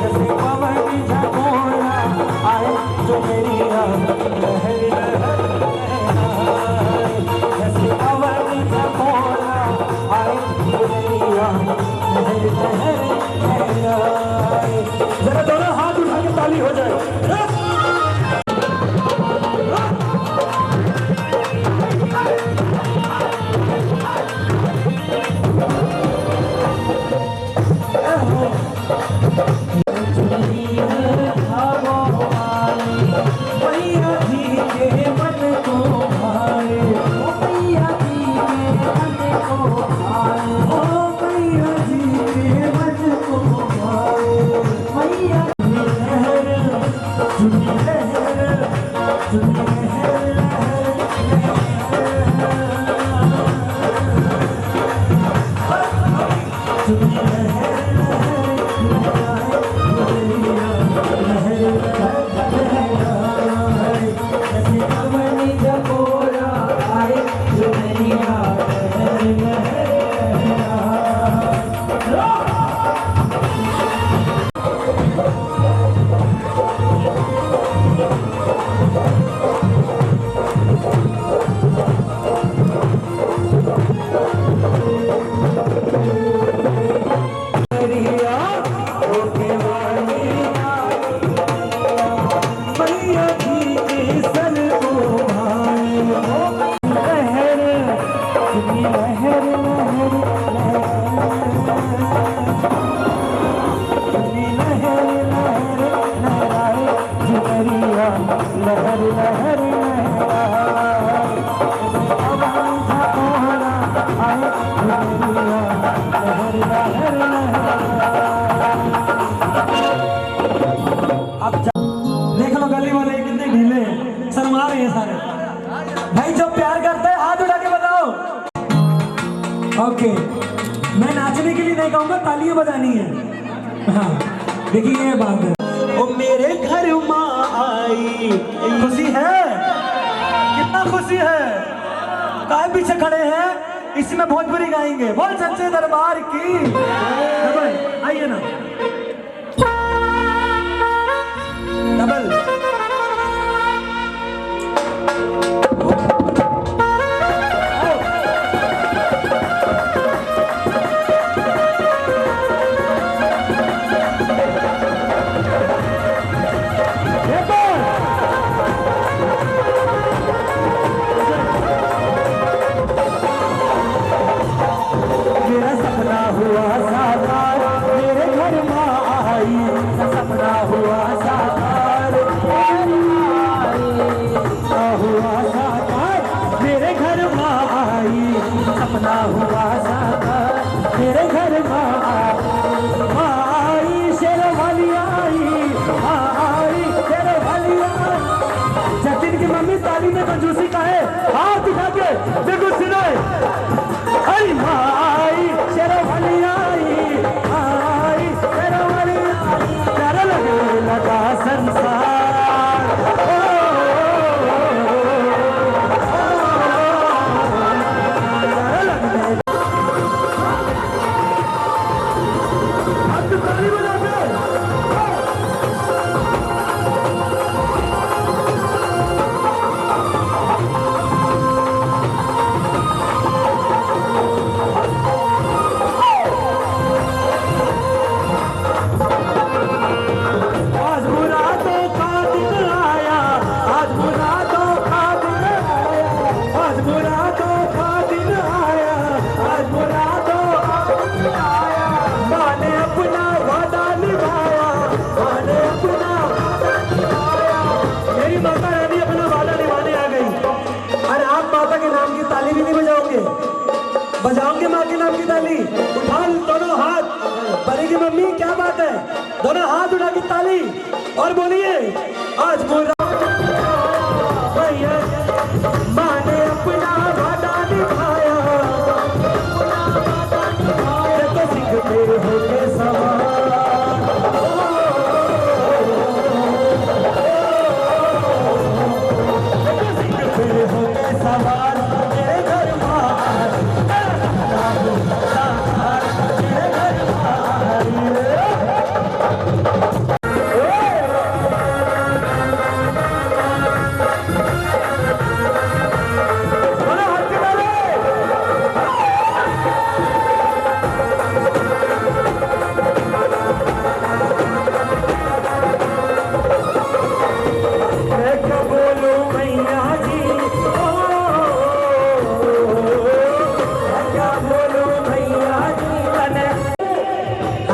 जैसे पवन झकोरा आए जो मेरी लहर लहर, जैसे पवन झकोरा आए जो मेरी लहर लहर। जरा दोनों हाथ उठा के ताली हो जाए। भाई जो प्यार करता है हाथ उठा के बताओ। ओके, मैं नाचने के लिए नहीं कहूँगा, तालियां बजानी है। हाँ देखिए ये बात है। ओ मेरे घर माँ आई, खुशी है, कितना खुशी है। काय पीछे खड़े हैं, इसमें भोजपुरी गाएंगे। बोल सच्चे दरबार की। आइए ना डबल। सपना हुआ साकार मेरे घर आई, शेरवाली आई, शेरवाली आई। जतिन की मम्मी ताली में कंजूसी का है, हाथ उठा के देखो सुनाए। अरे आई शेरवाली आई, शेरवाली आई, प्यारा लगने लगा संसार। बजाओगे माँ के नाम की ताली, उठा दोनों हाथ। परी की मम्मी क्या बात है, दोनों हाथ उठा के ताली और बोलिए आज पूरा माँ ने अपना वादा निभाया, तो सिंह तेरे होके सवार। सिंह तेरे होके सवार, मेरे घर माँ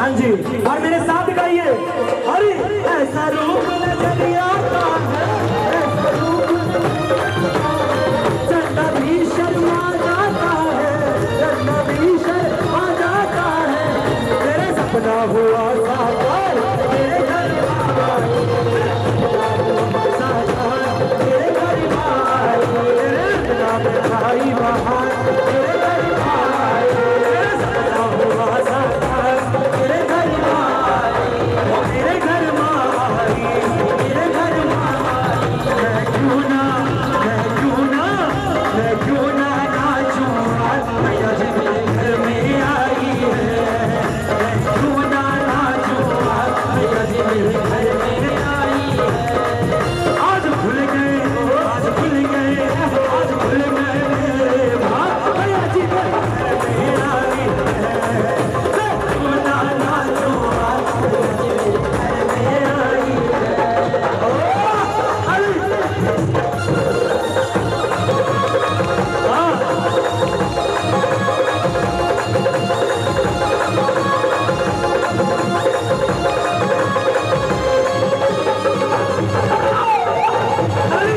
हाँ जी, और मेरे साथ गाइए। अरे ऐसा रूप नजरिया का है, ऐसा रूप चंदा भी शर्मा जाता है, चंदा भी शर्मा जाता है। तेरे सपना हुआ साकार, तेरे घर तेरे घर तेरे अंगना में आई बहार, तेरे घर तेरे सपना हुआ साकार, तेरे घर मेरे घर माई, मेरे घर माई। मैं क्यों ना नाचूं आज मैया जी मेरे घर में आई है। मैं क्यों ना नाचूं आज मैया जी मेरे घर में आई है। आज भूल गए आज भूल गए आज भूल गए मेरे माँ मैया जी मेरे घर में आई है। मैं क्यों ना नाचूं आज मैया जी मेरे घर में आई है। ओ अरे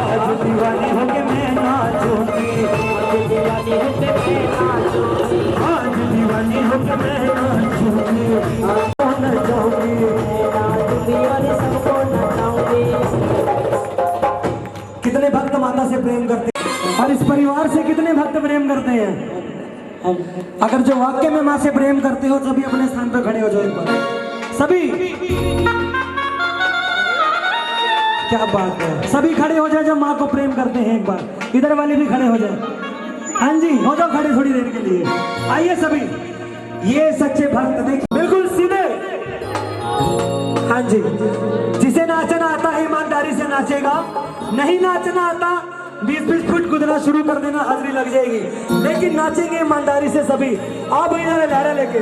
हाँ दीवानी होके मैं नाचूंगी, दीवानी होके मैं नाचूंगी, आज दीवानी होके मैं नाचूंगी, नचाऊंगी और सबको नचाऊंगी। कितने भक्त माता से प्रेम करते हैं और इस परिवार से कितने भक्त प्रेम करते हैं? अगर जो वाक्य में माँ से प्रेम करते हो सभी अपने स्थान पर खड़े हो जाओ एक बार सभी। क्या बात है, सभी खड़े हो जाए जब माँ को प्रेम करते हैं। एक बार इधर वाले भी खड़े हो जाए। हाँ जी हो जाओ खड़े थोड़ी देर के लिए। आइए सभी, ये सच्चे भक्त देखिए बिल्कुल सीधे। हाँ जी, जिसे नाचना आता है ईमानदारी से नाचेगा, नहीं नाचना आता 20-20 फुट कूदना शुरू कर देना, हाजिरी लग जाएगी। लेकिन नाचेंगे ईमानदारी से सभी। आप इधर लहरा लेके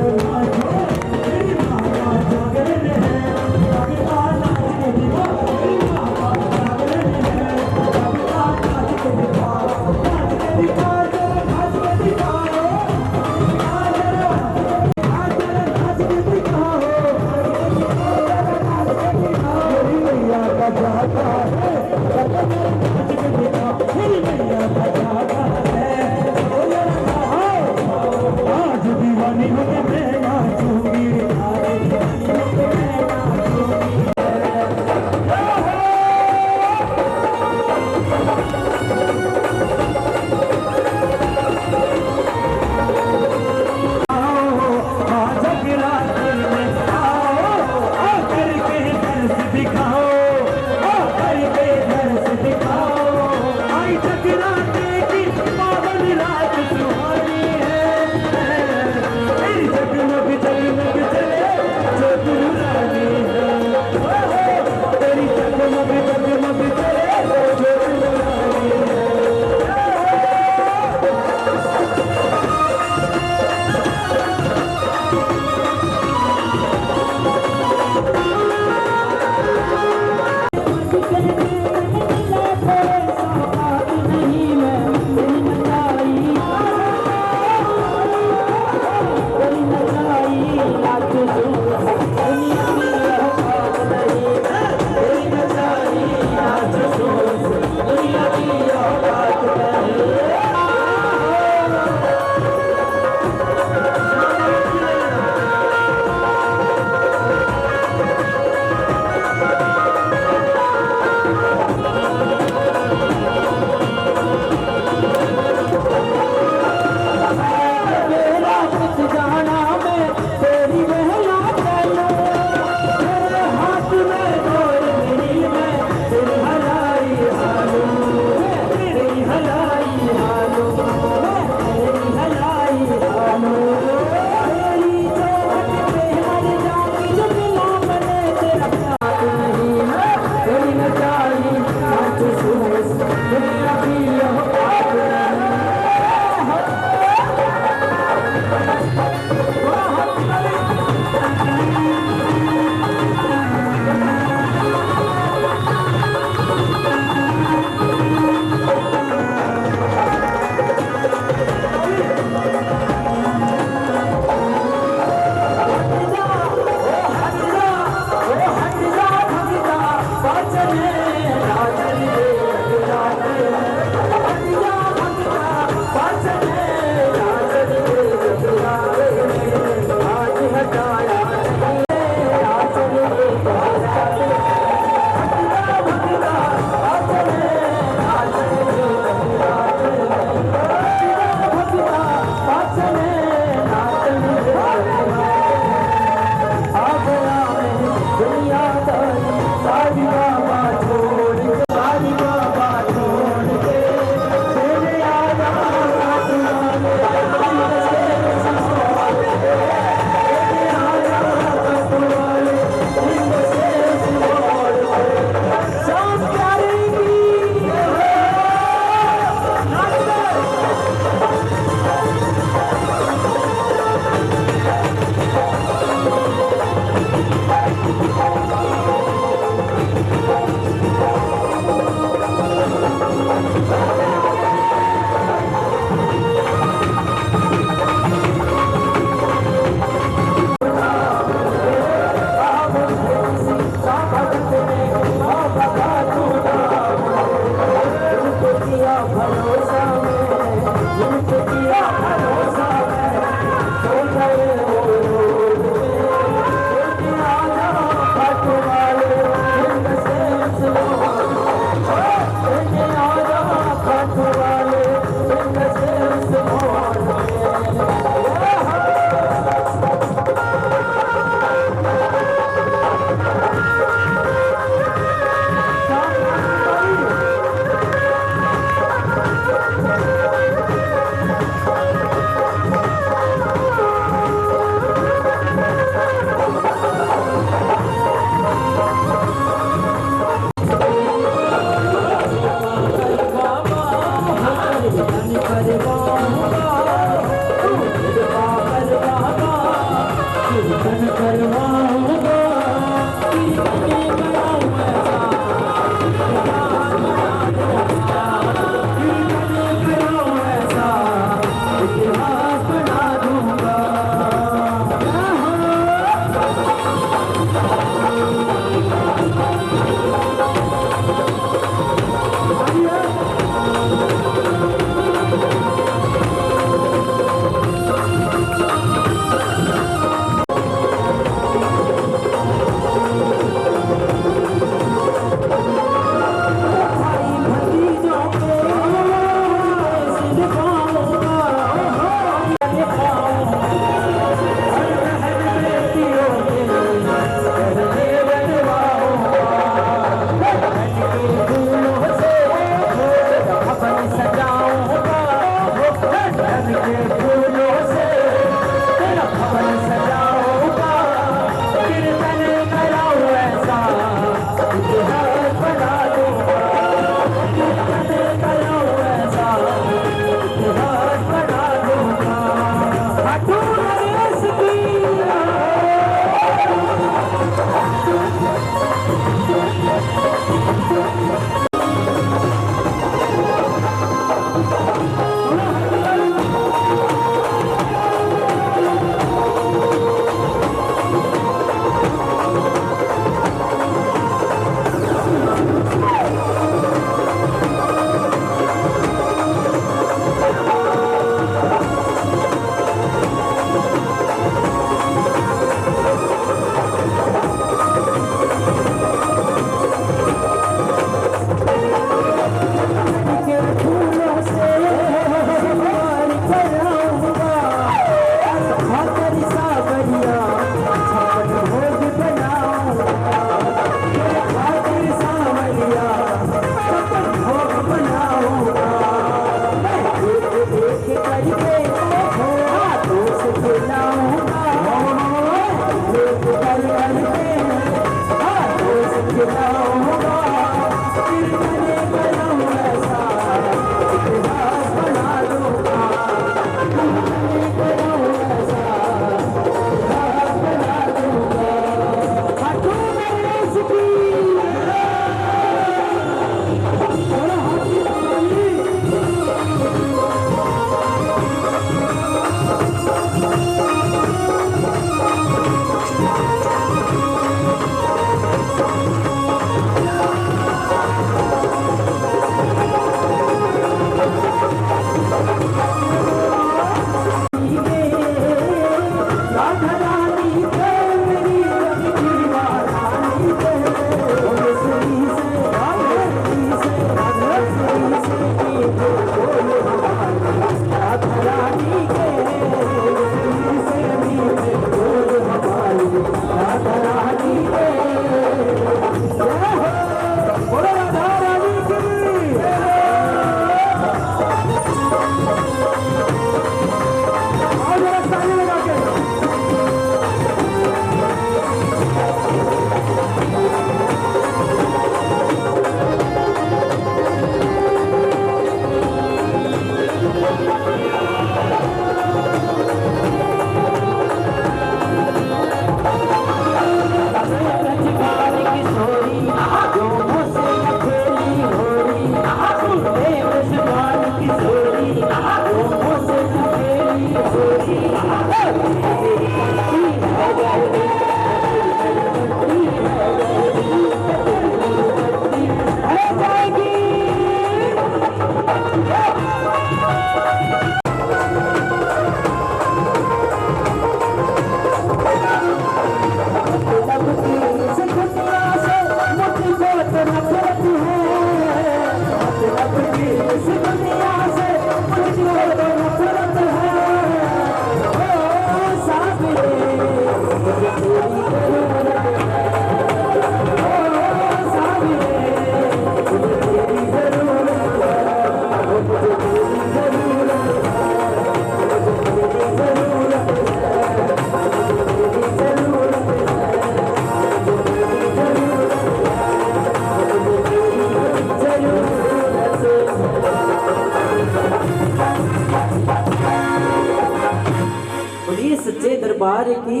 दरबार की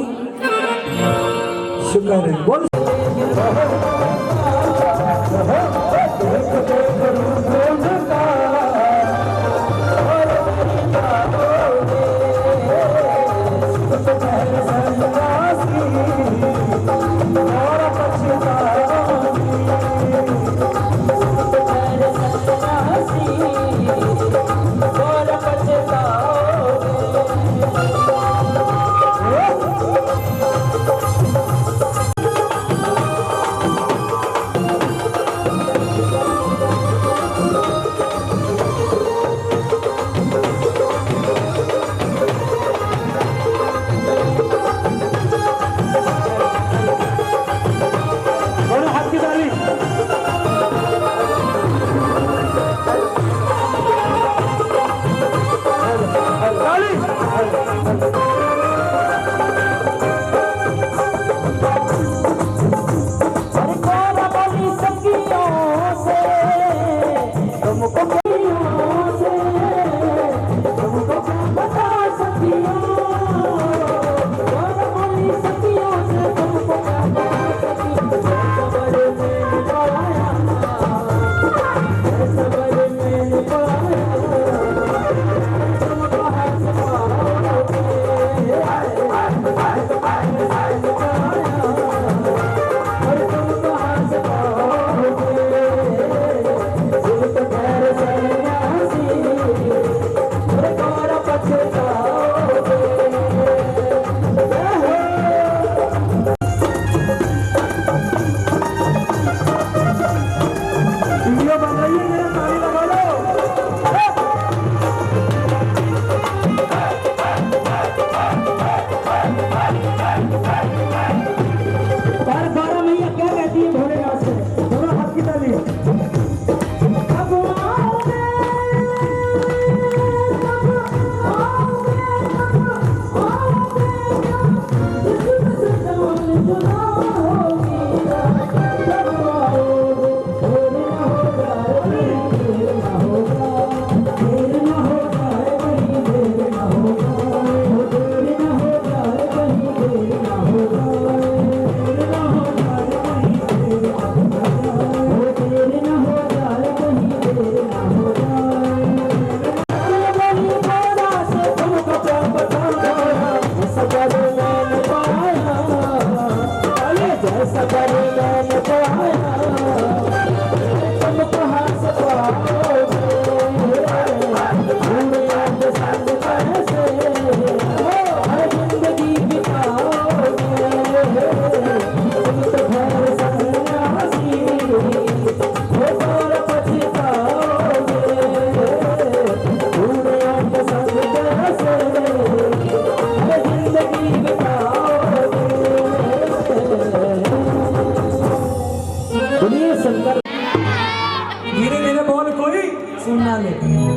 शुक्र है। बोल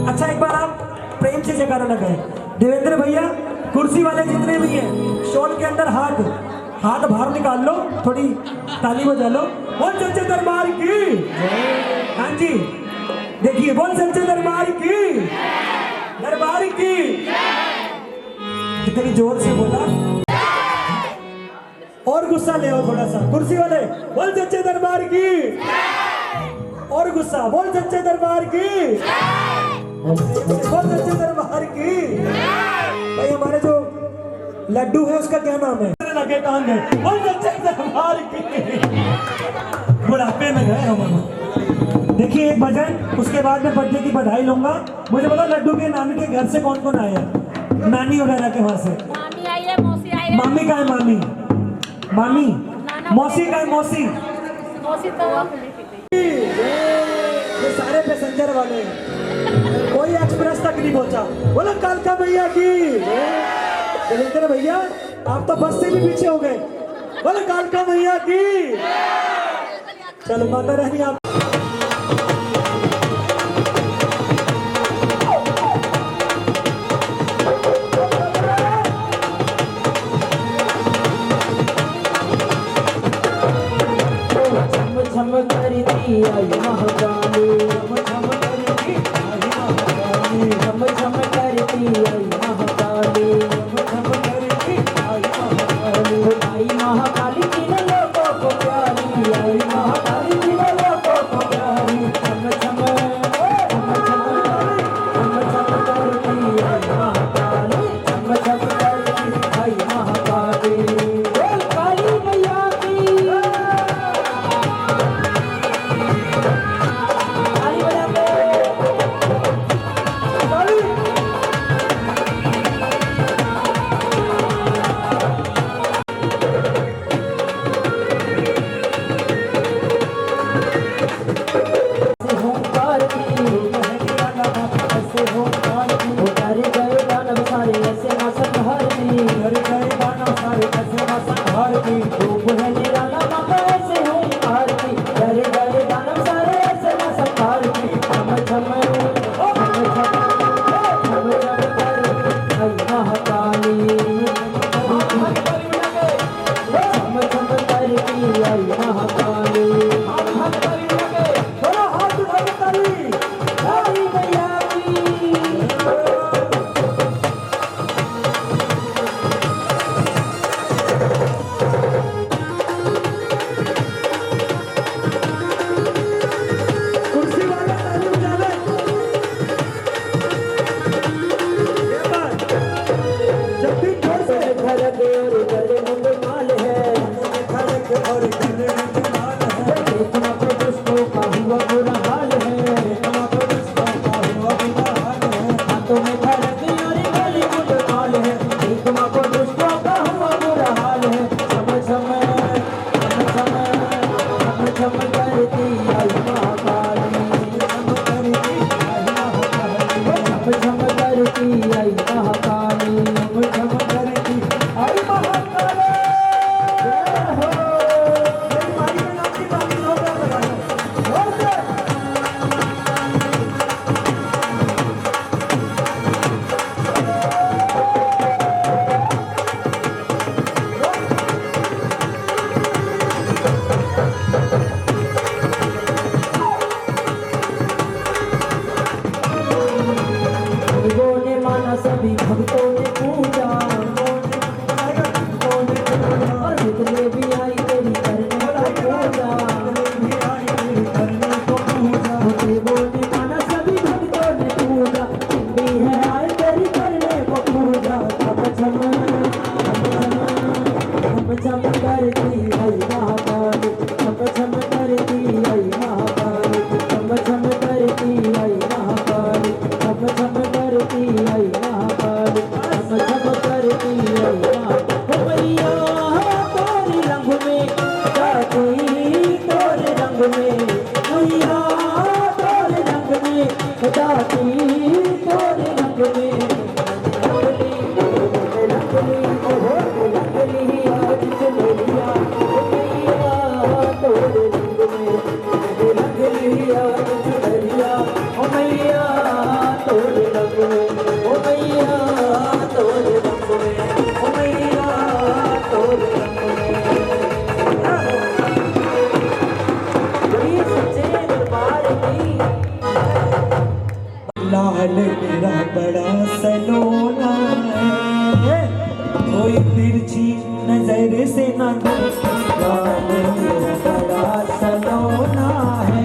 अच्छा एक बार आप प्रेम से जयकारा लगाएं। देवेंद्र भैया कुर्सी वाले जितने भी हैं शॉल के अंदर हाथ बाहर निकाल लो, थोड़ी ताली बजा लो। बोल सच्चे दरबार की। हाँ जी देखिए, बोल सच्चे दरबार की कितनी जोर से बोला। और गुस्सा ले आओ थोड़ा सा। कुर्सी वाले बोल सच्चे दरबार की। और गुस्सा बोल सच्चे दरबार की। बोल सच्चे दरबार की। भाई हमारे जो लड्डू है उसका क्या नाम है? लगे टांग है। बोल सच्चे दरबार की। बुढ़ापे में गए हम। देखिए एक भजन, उसके बाद में बर्थडे की बधाई लूंगा। मुझे पता लड्डू के नानी के घर से कौन कौन आया है? नानी वगैरह के वहां से। मामी आई है, मौसी आई है। मामी का है मामी, मामी मौसी का है मौसी। मौसी तो ये सारे पैसेंजर वाले, कोई एक्सप्रेस तक नहीं पहुंचा। बोलो कालका भैया की। देवेंद्र भैया आप तो बस से भी पीछे हो गए। बोलो कालका भैया की। चलो माता रानी आप छम करती आई महाकाली, छम करती आई महाकाली, छम करती आई महाकाली, छम करती आई रंग में मैया तोरे रंग में दादी तोरे रंग में रंगली आज चलेरिया मैया तोरे रंग में रंगली आज चलेरिया ओ मैया तोरे रंग में ओ मैया तोरे रंग में ओ मैया तोरे रंग में सच्चे दरबार की लाल मेरा बड़ा सलोना है, कोई तिरछी नजर से न देखे। लाल मेरा बड़ा सलोना है,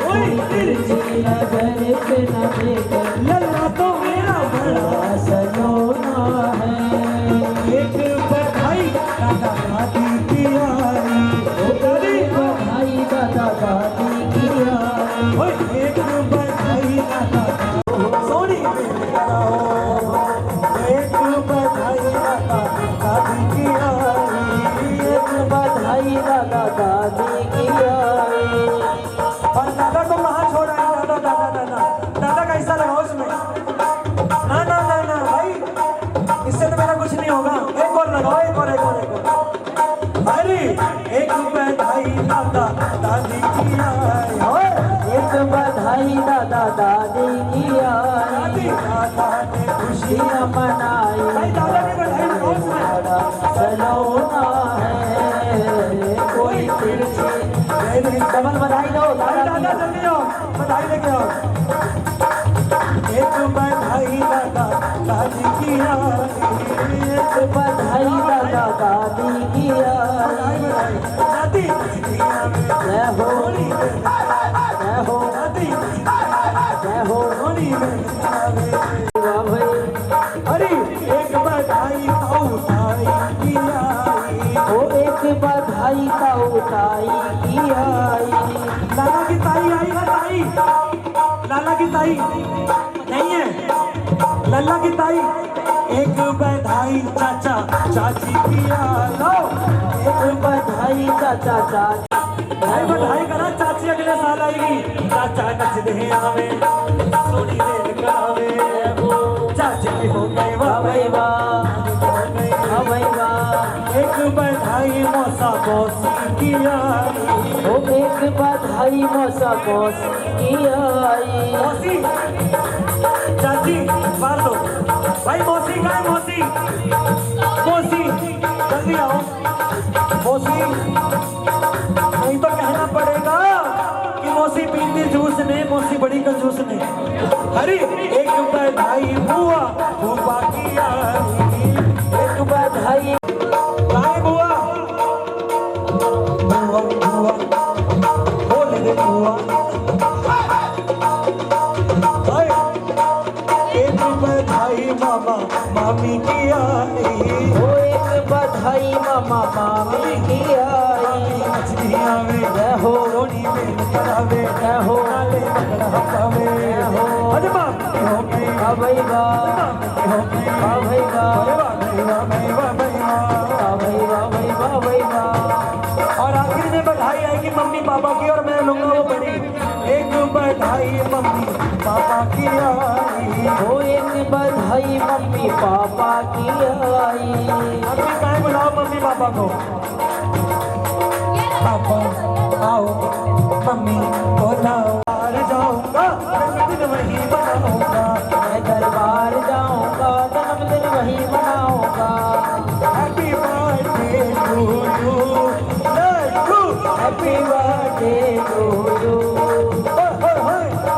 कोई तिरछी नजर से न देखे। लल्ला तो मेरा बड़ा बड़ा सलोना है, एक बधाई दादा दादी की आई, ओ दादी बधाई दादा दादी की आई। ओए एक बधाई दादा सोनी कराओ, एक बधाई दादा दादी की आई, एक बधाई दादा दादी की आई। और दादा को कहाँ छोड़ा है? दादा दादा दादा दादा का हिस्सा लगाओ इसमें। ना ना ना ना भाई, इससे तो मेरा कुछ नहीं होगा। एक और लगाओ, एक और एक और एक और। अरे एक बधाई दादा दादी की आई, ओए एक बधाई दादा दादी की आई। दादी दादा ने खुशी खुशियाँ मनाई, भाई दादा की बधाई लगाओ इसमें। बड़ा सलोना है, कोई तिरछी। डबल बधाई दो भाई दादा दादा की। जल्दी आओ, बधाई लेके आओ। एक बधाई दादा दादी की आई, एक बधाई दादा दादी की आई। बधाई दादी दुनिया में जय हो होली में जय हो दादी जय हो। होली में आवे। वाह भाई, अरे एक बधाई ताऊ ताई की आई, ओ एक बधाई ताऊ ताई की आई। लाला की ताई आई है। ताई लाला की ताई नहीं है, लल्ला की ताई। एक बधाई चाचा चाची की आई, लो एक बधाई चाचा चाची। भाई बधाई करा, चाची अगले साल आएगी। चाचा नचदे आवे, सोनी रेल करावे, चाची की हो गई वाह भाई वाह हो गई। वाह भाई वाह। एक बधाई मौसा मौसी की आई, ओ एक बधाई मौसा मौसी की आई। मौसी चाची मार दो भाई। मौसी का है मौसी, मौसी जल्दी आओ मौसी। नहीं तो कहना पड़ेगा कि मौसी पीती जूस ने, मौसी बड़ी कंजूस ने। हरी एक बधाई बुआ बुआ की आई, एक बधाई गाय बुआ बुआ बुआ बोल दे बुआ। हाय एक बधाई मामा मामी की आई, ओ एक बधाई मामा मामी की आई। मछलियाँ में जय हो रोनी में करावे, जय हो नाले पकड़ा पावे हो। अरे मामी हो गई, वाह भाई वाह मामी हो गई, वाह भाई वाह अरे वाह भाई वाह भाई वाह भाई वाह। वाह भाई वाह भाई वाह भाई वाह। और आखिर में बधाई आएगी मम्मी पापा की, और मैं लूंगा वो बड़ी। एक बधाई मम्मी पापा की आई, ओ एक बधाई मम्मी पापा की आई। मम्मी कहाँ बुलाओ मम्मी पापा को। पापा आओ मम्मी बुलाओ। बाहर जाऊंगा जन्मदिन वहीं बनाऊंगा, मैं दरबार जाऊंगा जन्मदिन वहीं मनाऊंगा। Happy birthday to you Laddu, happy birthday to you.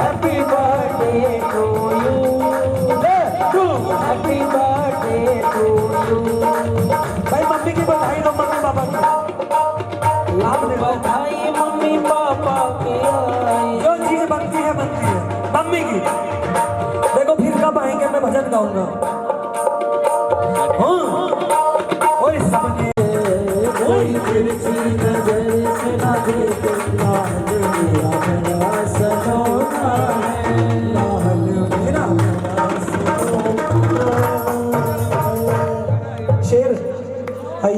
Happy birthday to you. Laddu. Happy birthday to you. भाई मम्मी की बधाई दो मम्मी पापा की। आप देखो बधाई मम्मी पापा की आई। जो चीज बनती है मम्मी की। देखो फिर कब आएंगे, मैं भजन गाऊंगा। हाँ और सबने कोई तिरछी नजर से ना देखे। लाल मेरा बड़ा सलोना है, लाल मेरा बड़ा सलोना। शेर आई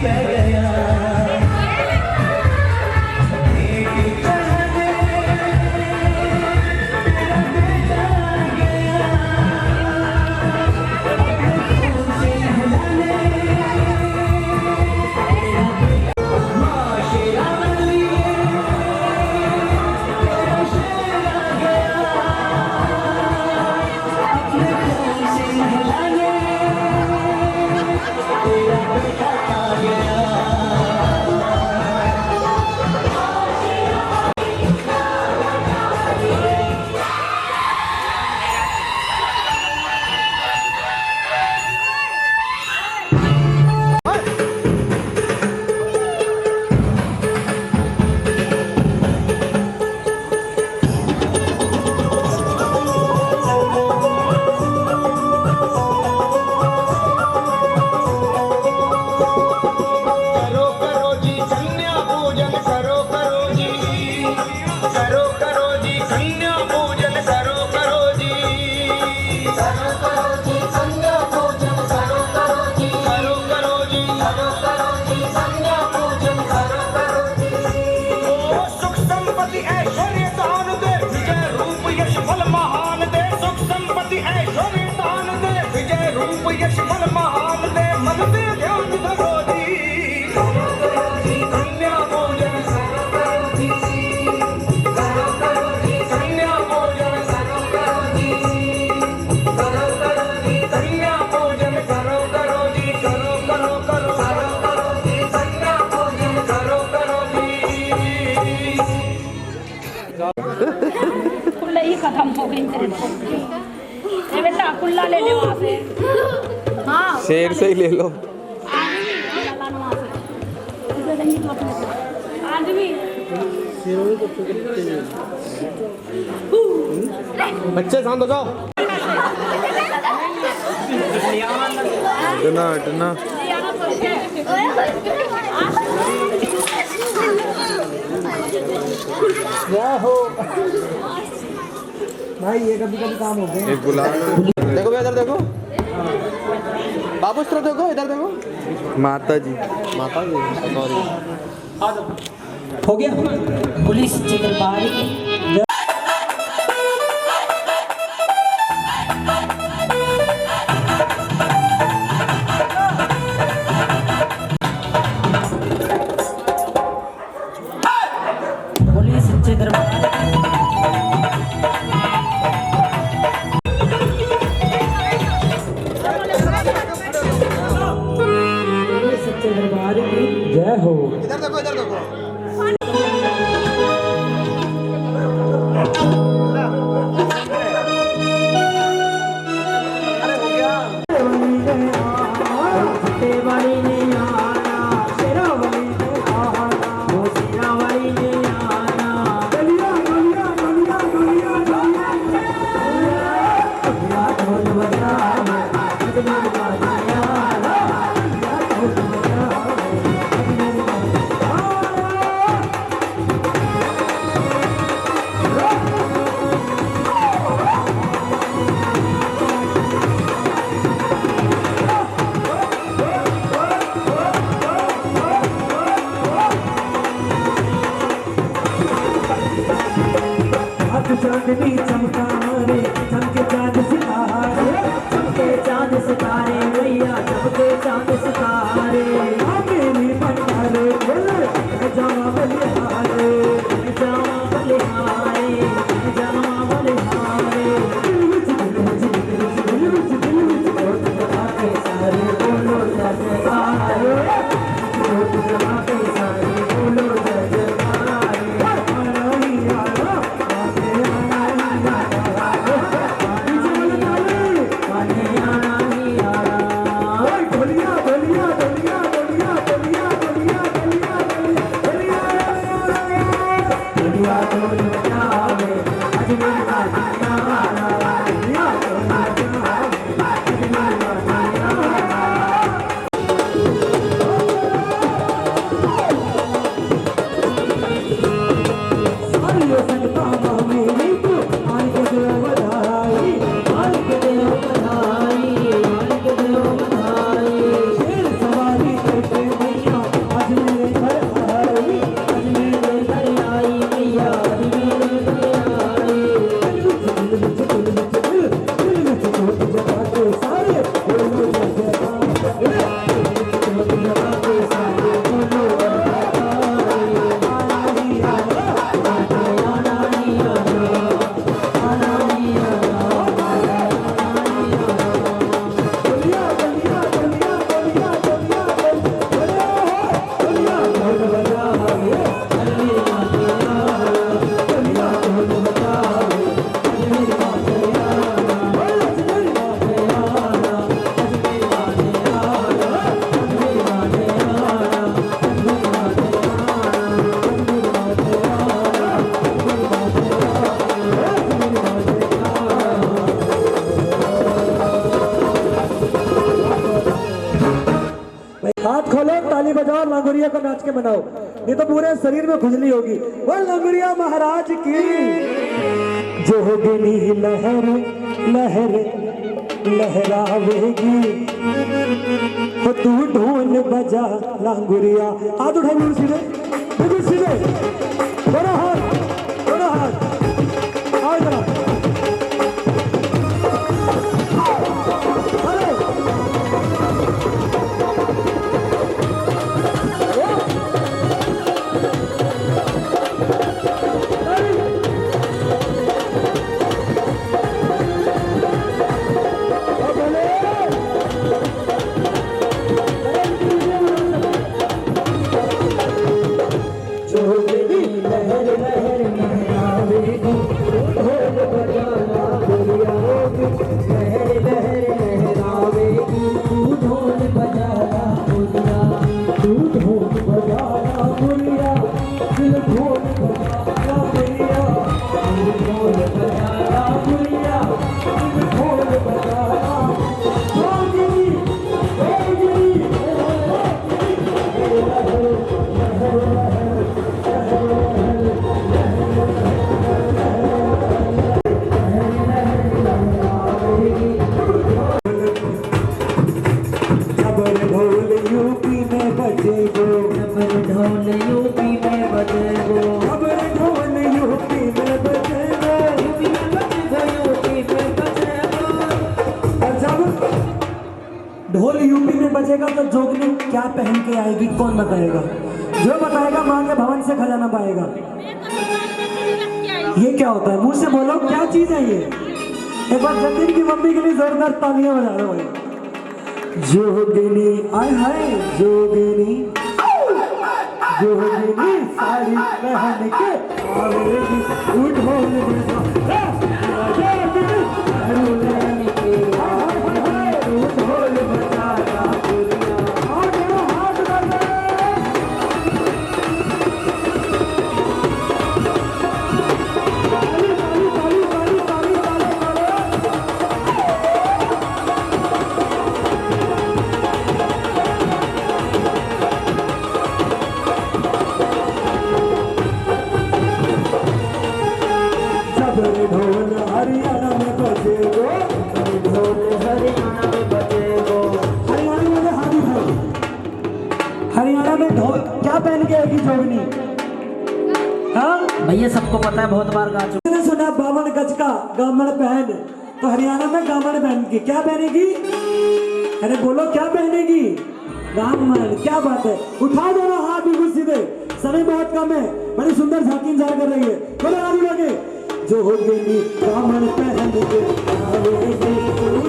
कह गया कुल्ले ही खत्म हो गई ये बेटा कुल्ला ले ले वहाँ से हाँ शेर से ही ले लो। आदमी बच्चे शांत हो जाओ। इतना इतना क्या हो भाई ये कभी कभी काम होते हैं। एक गुलाब देखो इधर देखो बाबू इस तरफ देखो इधर देखो माता जी सॉरी हो गया पुलिस चित्रबारी पुलिस चित्रबारी सच्चे दरबार की जय हो। इधर देखो इधर देखो चांदनी चमका रे चमके चांद सितारे चमके चांद सितारे भैया चमके चांद सितारे मेरी पंडारे जामा बलिहारे जामा बलिहारे जामा बलिहारे सारे बोलो जयकारे सारे बोलो हाथ खोलो, ताली बजाओ, लांगुरिया को नाच के मनाओ, नहीं तो पूरे शरीर में खुजली होगी। वो लांगुरिया महाराज की जोगिनी लहर लहर लहरावेगी, हो तू ढोल बजा लांगुरिया। हाथ उठाओ बिल्कुल सीधे, बिल्कुल सीधे, दोनों हाथ, दोनों हाथ, आओ इधर। ढोल यूपी में बजेगा तो जोगनी क्या पहन के आएगी, कौन बताएगा? जो बताएगा मां के भवन से खजाना पाएगा। ये क्या होता है? मुंह से बोलो, क्या चीज है ये? एक बार जतिन की मम्मी के लिए जोरदार तालियां बजा दो भाई। जोगिनी आय हाय, जोगिनी जोगिनी साड़ी पहन के आवेगी, ढोल ढोल हरियाणा में बजेगो, ढोल हरियाणा में बजेगो। हरियाणा में हाथी भाई, हरियाणा में ढोल क्या पहन के आएगी जोगनी? हाँ भैया सबको पता है, बहुत बार गा चुके। मैंने सुना 52 गज का गामन पहन, तो हरियाणा में गामन पहन के क्या पहनेगी? अरे बोलो क्या पहनेगी? गामन। क्या बात है, उठा दो ना हाथ बिल्कुल सीधे, समय बहुत कम है, बड़ी सुंदर झांकी इंतजार कर रही है। बोलो आगे लगे, जो हो गई दामन पहन के आवेगी,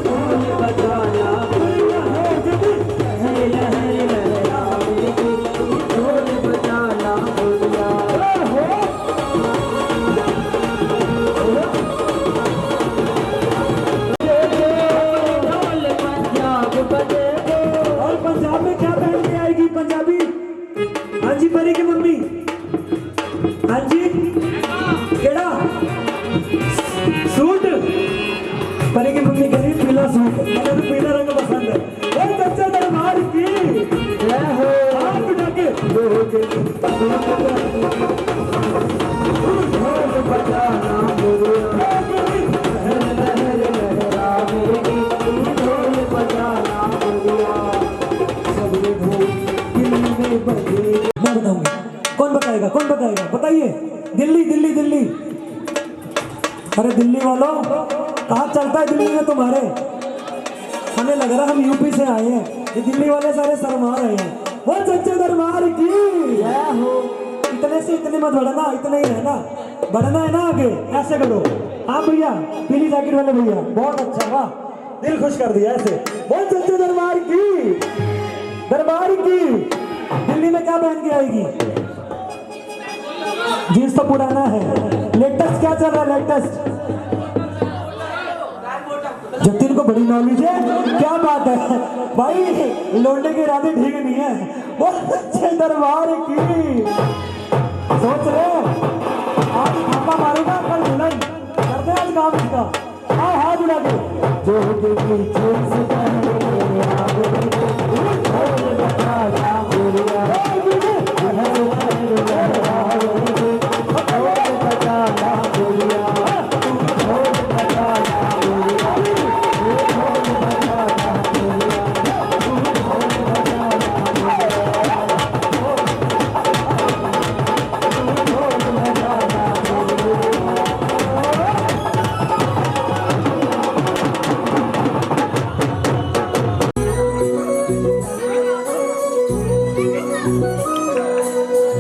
ढोल बजाना लहर लहर लहरावेगी, ढोल बजाना बोलिया। ढोल पंजाब बजेगा। और पंजाब में क्या पहन के आएगी पंजाबी? हाँ जी परी की मम्मी, हाँ जी केड़ा सूट? परी की मम्मी कह रही पीला सूट, मुझे तो पीला रंग पसंद है। ओ बच्चा दरबार की जय हो, हाथ उठा के ढोल बजाना बोलिया, लहर लहर लहरावेगी, ढोल बजाना बोलिया। सबरे ढोल दिल्ली में बजे। मैं बताऊंगी, कौन बताएगा? कौन बताएगा? बताइए। दिल्ली दिल्ली दिल्ली। अरे दिल्ली वालों, कहाँ चलता है दिल्ली में तुम्हारे? हमें लग रहा हम यूपी से आए हैं, ये दिल्ली वाले सारे शर्मा रहे हैं। वो सच्चे दरबार की जय हो। इतने से इतने मत बढ़ना, इतना ही रहना, बढ़ना है ना आगे। ऐसे करो, हाँ भैया पीली जैकेट वाले भैया, बहुत अच्छा, वाह दिल खुश कर दिया ऐसे। वो सच्चे दरबार की, दरबार की। दिल्ली में क्या पहन के आएगी? जींस तो पुराना है, लेटेस्ट क्या चल रहा है? लेटेस्ट जतिन को बड़ी नॉलेज है, क्या बात है भाई, लौटने के इरादे ठीक नहीं है। वो अच्छे दरबार की सोच रहे आज थापा मारूंगा, कल दुल्हन करते आज काम इसका। आओ हाथ उड़ा के, जो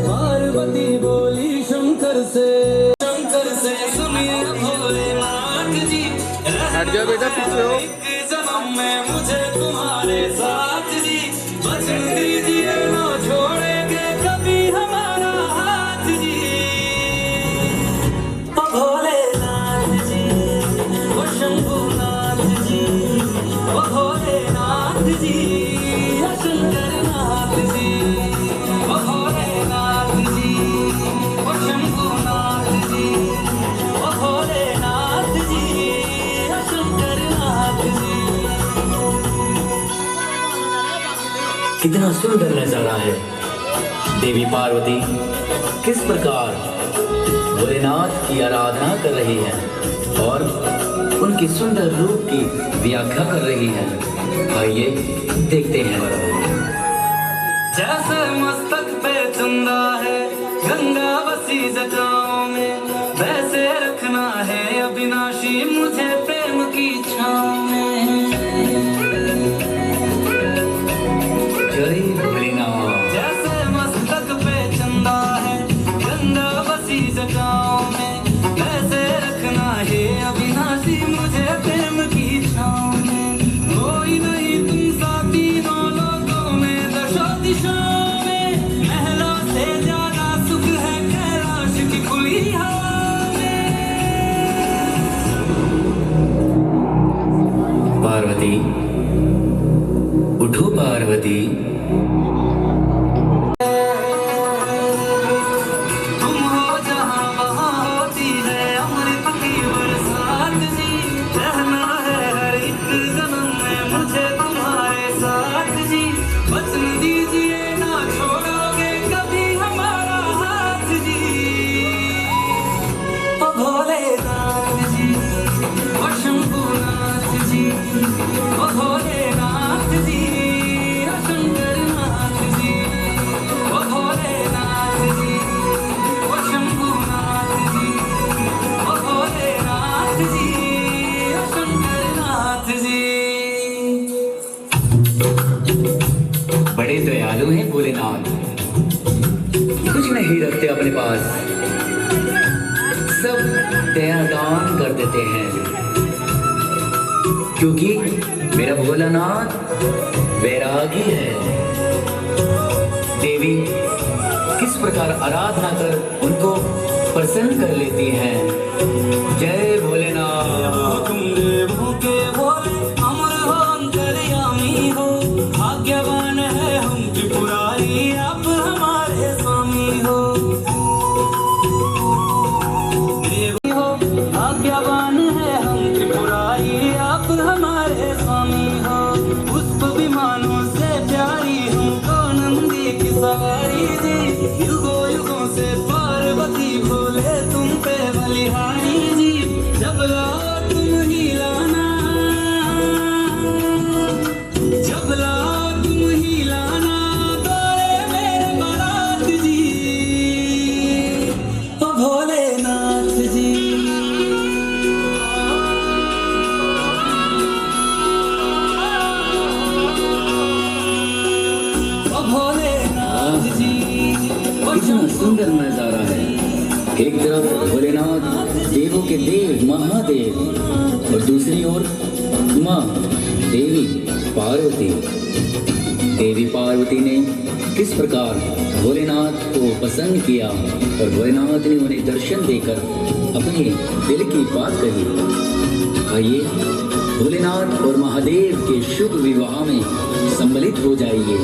पार्वती बोली शंकर से सुनिए भोलेनाथ जी, हट जाओ बेटा पीछे हो। एक जन्म में मुझे तुम्हारे साथ जी, बचन दीजिए ना छोड़ेंगे कभी हमारा हाथ जी। ओ भोलेनाथ जी, ओ शंभुनाथ जी, ओ भोलेनाथ जी, ओ शंकरनाथ जी, ओ भोलेनाथ जी, ओ शंभुनाथ जी, ओ भोलेनाथ जी, ओ शंकरनाथ जी। कितना सुंदर नजारा है। देवी पार्वती किस प्रकार भोलेनाथ की आराधना कर रही है और उनके सुंदर रूप की व्याख्या कर रही है। आइए देखते हैं। जैसे मस्तक पे चंदा है गंगा बसी जटाओं में, वैसे रखना है अविनाशी मुझे प्रेम की छाँव में। जय भोलेनाथ। जैसे मस्तक पे चंदा है गंगा बसी जटाओं में, वैसे रखना है अविनाशी मुझे प्रेम की छाँव में। कोई नहीं तुम सा तीनों लोगों में दशा दिशाओं में, महलों से ज्यादा सुख है कैलाश की खुली हवा में। पार्वती उठो पार्वती। तुम हो जहाँ वहाँ होती है अमृत की बरसात जी, रहना है हर एक जन्म में मुझे तुम्हारे साथ जी। वचन दीजिए ना छोड़ोगे कभी हमारा हाथ जी। ओ भोलेनाथ जी, ओ शंभुनाथ जी, ओ भोलेनाथ जी, ओ शंकरनाथ जी, ओ भोलेनाथ जी, ओ शंभुनाथ जी, ओ भोलेनाथ जी, ओ शंकरनाथ जी। बड़े दयालु हैं भोलेनाथ, कुछ नहीं रखते अपने पास, सब दया दान कर देते हैं। क्योंकि मेरा भोलानाथ वैरागी है। देवी किस प्रकार आराधना कर उनको प्रसन्न कर लेती हैं। जय भोलेनाथ। तुम देवों के भोले अमर हो अंतर्यामी हो, भाग्यवान है हम त्रिपुरारी आप हमारे स्वामी हो। देवी हो भाग्यवान है हम त्रिपुरारी आप हमारे स्वामी हो। पुष्प विमानों से प्यारी हमको नंदी की सवारी जी, युगों युगों से पार्वती भोले तुम पे बलिहारी जी। जब लाओ तुम ही लाना, जब लाओ तुम ही लाना दौड़े मेरे बारात जी। ओ भोलेनाथ जी, ओ भोलेनाथ जी, ओ कितना सुंदर नजारा है। एक तरफ भोलेनाथ देवों के देव महादेव और दूसरी ओर माँ देवी पार्वती। देवी पार्वती ने किस प्रकार भोलेनाथ को पसंद किया और भोलेनाथ ने उन्हें दर्शन देकर अपने दिल की बात कही। आइए भोलेनाथ और महादेव के शुभ विवाह में सम्मिलित हो जाइए।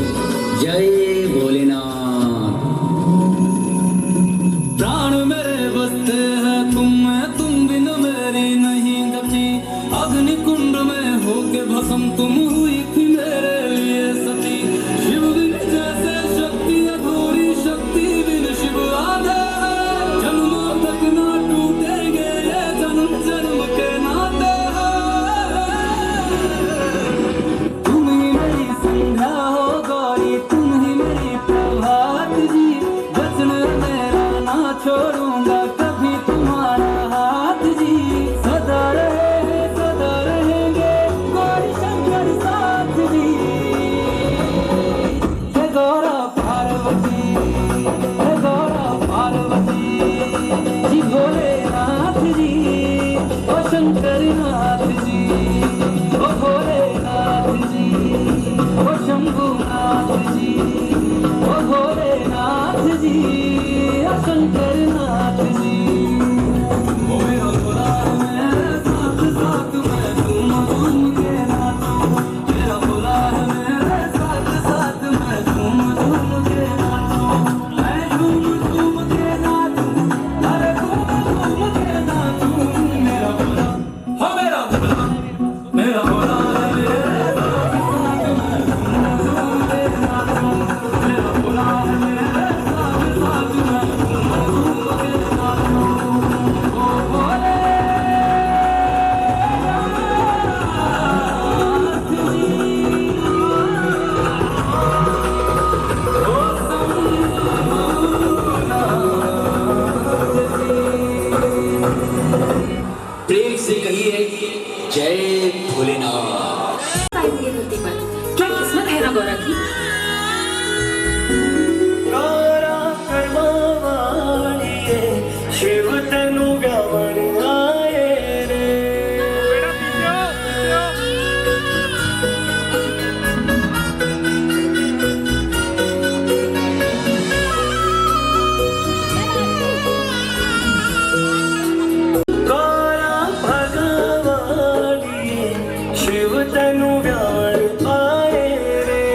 जय भोलेनाथ। प्राण मेरे बसते हैं तुम बिन मेरी नहीं गति। अग्नि कुंड में होके भस्म तुम हुई थी मेरे लिए सती। शिव बिन जैसे शक्ति अधूरी, शक्ति बिन शिव आधा। जन्मों तक ना टूटेंगे ये जन्म जन्म के नाते। तुम ही मेरी संध्या हो गौरी, तुम ही मेरी प्रभा जी शंकर नाथ जी ओ मेरा भोला है मेरे साथ साथ मैं झूम के नाचूं मेरा भोला है मेरे साथ साथ मैं झूम के नाचूं मैं झूम के नाचूं अरे झूम के नाचूं मेरा भोला हो मेरा भोला मेरा भोला है मेरे साथ साथ मैं झूम के नाचूं मेरा भोला है मेरे साथ साथ मैं झूम के नाचूं ओ भोले प्रेम से कहिए जय भोलेनाथ। काय मुली होती पण क्या किस्मत है ना गौरा की कारा करवावाणीए शिव तनु गावण आए रे कारा भगवाणीए शिव तनु गावण आए रे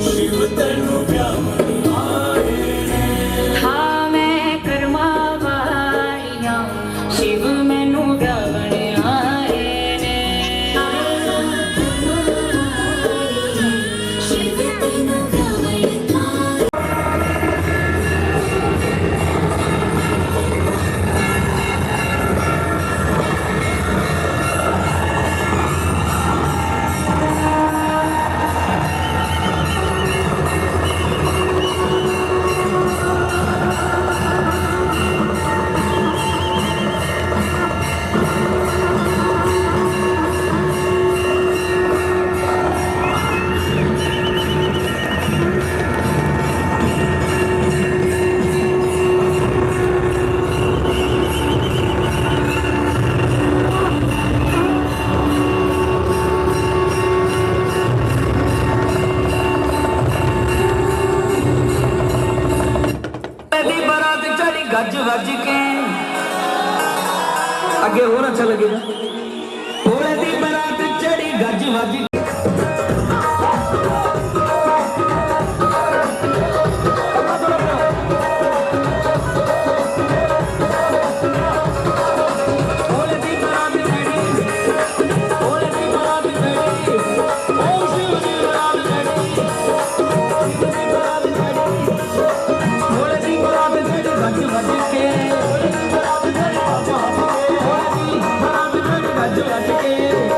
शिव तनु गावण आए रे हाँ मैं कर्मा वालियां शिव मैनू गावण आए ने शिव तैनू गावण आए दी बारात चढ़ी गज वज के आगे और अच्छा लगेगा भोले दी बारात चढ़ी गज वज के भोले दी बारात चढ़ी भोले दी बारात चढ़ी ओ शिव दी बारात चढ़ी शिव दी बारात चढ़ी भोले दी बारात चढ़ी गज वज के भोले दी बारात चढ़ी गज वज के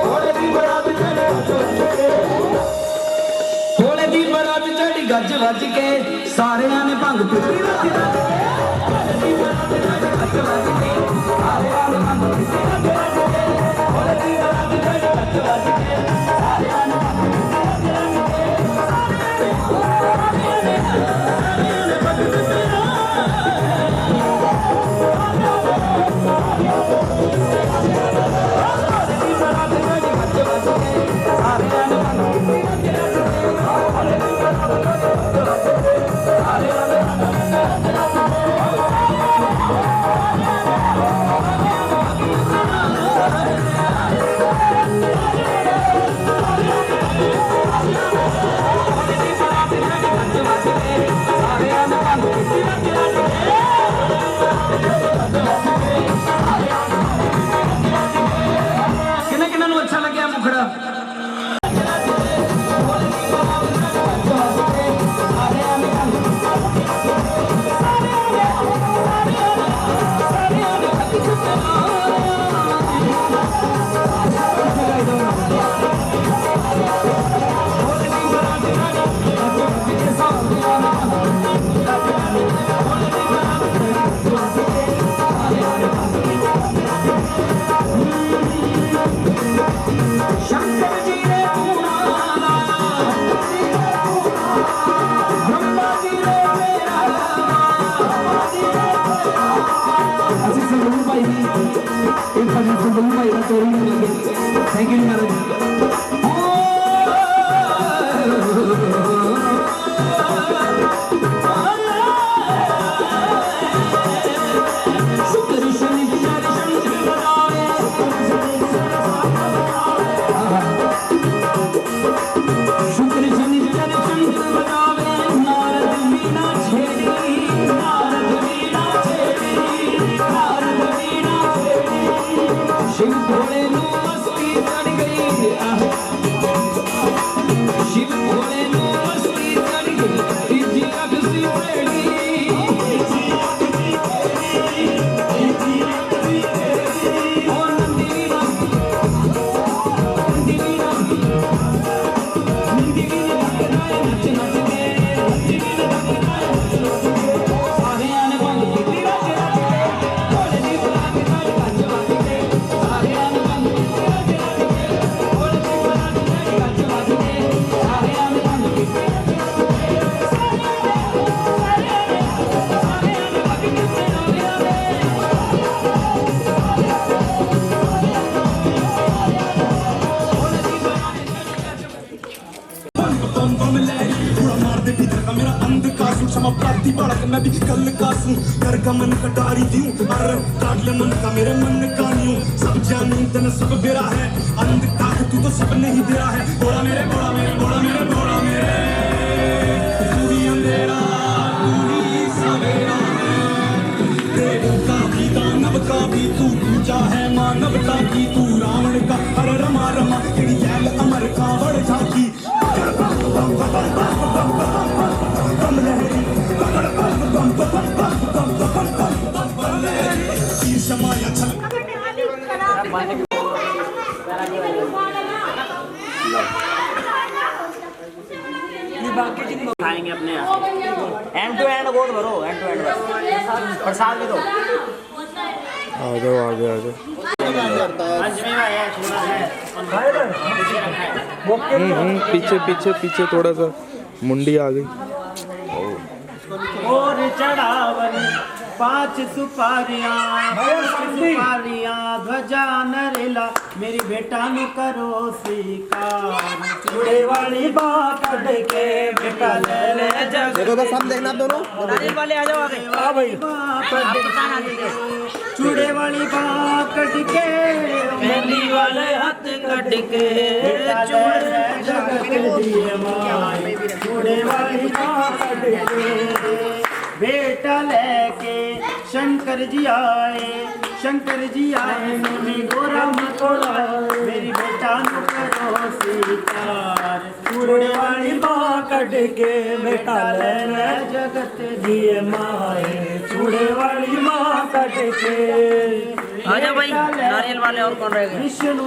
भोले दी बारात चढ़ी गज वज के भोले दी बारात चढ़ी गज वज के सारियां ने भंग पीती रखदा भोले दी बारात चढ़ी गज वज के सारियां ने भंग पीती रखदा भोले दी बारात चढ़ी गज वज के सारियां ने भंग पीती किन्ना नूं अच्छा लग्या मुखड़ा बम बम लहरी पूरा मार दे भीतर का मेरा अंधकार सूं क्षमा प्राप्ति बालक मैं भी कल का सूं घर का मन कटारी दूं और काट ले मन का मेरे मन का न्यूं सब जानूं तन सब बेरा है अंधकार तू तो सब नहीं दे रहा है बोला मेरे बोला मेरे बोला मेरे बोला मेरे तू ही अंधेरा तू ही सवेरा देवों का भी दानव का भी तू पूजा है मानवता की तू रावण का हर रमा रमा तेरी जैल अमर कांवड़ झांकी बम लहरी तीर समाया छल खाएंगे अपने एंड टू एंड गोद भरो एंड टू एंड प्रसाद भी दो आ जाओ आगे आ जाओ। पंचमी का है छोटा है पीछे पीछे पीछे थोड़ा सा मुंडी आ गई। और चढ़ावन 5 सुपारियां ध्वजा नरेला मेरी बेटा नु करो स्वीकार चूड़े वाली बात के बेटा ले ले जग देखो तो सब देखना दोनों वाले आ जाओ आगे हां भाई चूड़े वाली बात के मेहंदी वाले हाथ कट के चूड़े जगत दिए माए चूड़े वाली बात के बेटा लेके शंकर जी आए मेरी गोरा मकोड़ा मेरी बेटा नु करो स्वीकार चूड़े वाली बाँ कट के बेटा ले ले जगत दिए माए चूड़े वाली बाँ कट के आजा भाई नारियल वाले और कौन रहेगा विष्णु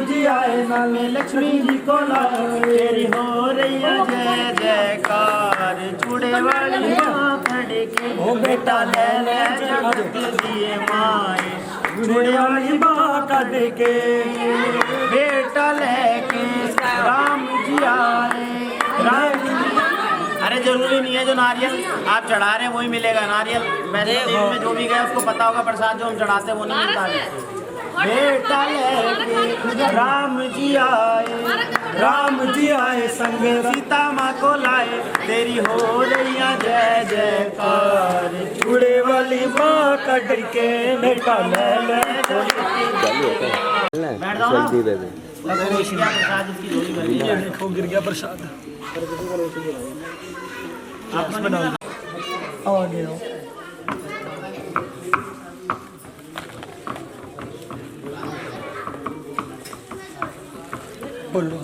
जी आए नामे लक्ष्मी जी को लाए तेरी हो रही है जय जयकार चूड़े वाली बाँ कट के ओ बेटा ले ले जगत दिए माए चूड़े वाली बाँ कट के बेटा लेके राम जी आए अरे जरूरी नहीं है जो नारियल आप चढ़ा रहे हैं वही मिलेगा नारियल वैसे में जो भी गया उसको पता होगा प्रसाद जो हम चढ़ाते हैं वो नहीं मिलता है बेटा लेके राम जी आए संग सीता माँ को लाए तेरी हो रही जय जयकार चूड़े वाली माँ कट के बेटा ले ले बैठ जाओ ना प्रसाद इसकी झोली भरी है देखो गिर गया प्रसाद आप बनाओ आ गया बोलो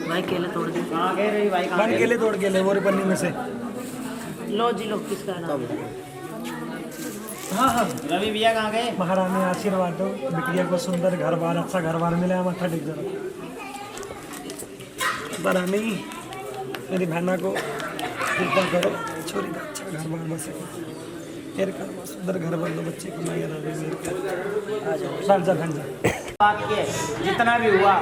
भाई केले तोड़ दे कहाँ गए रही भाई बन केले तोड़ के ले वो पन्नी में से लो जी लो किसका नाम हाँ हाँ रवि भैया कहाँ गए महारानी आशीर्वाद दो बिटिया को सुंदर घर बार अच्छा घर बार मिला मत्था टेक जरा बरानी मेरी बहना को कृपा करो छोरी का अच्छा घर बार बसे फिर कर सुंदर घर बन दो बच्चे को मैं बात के जितना भी हुआ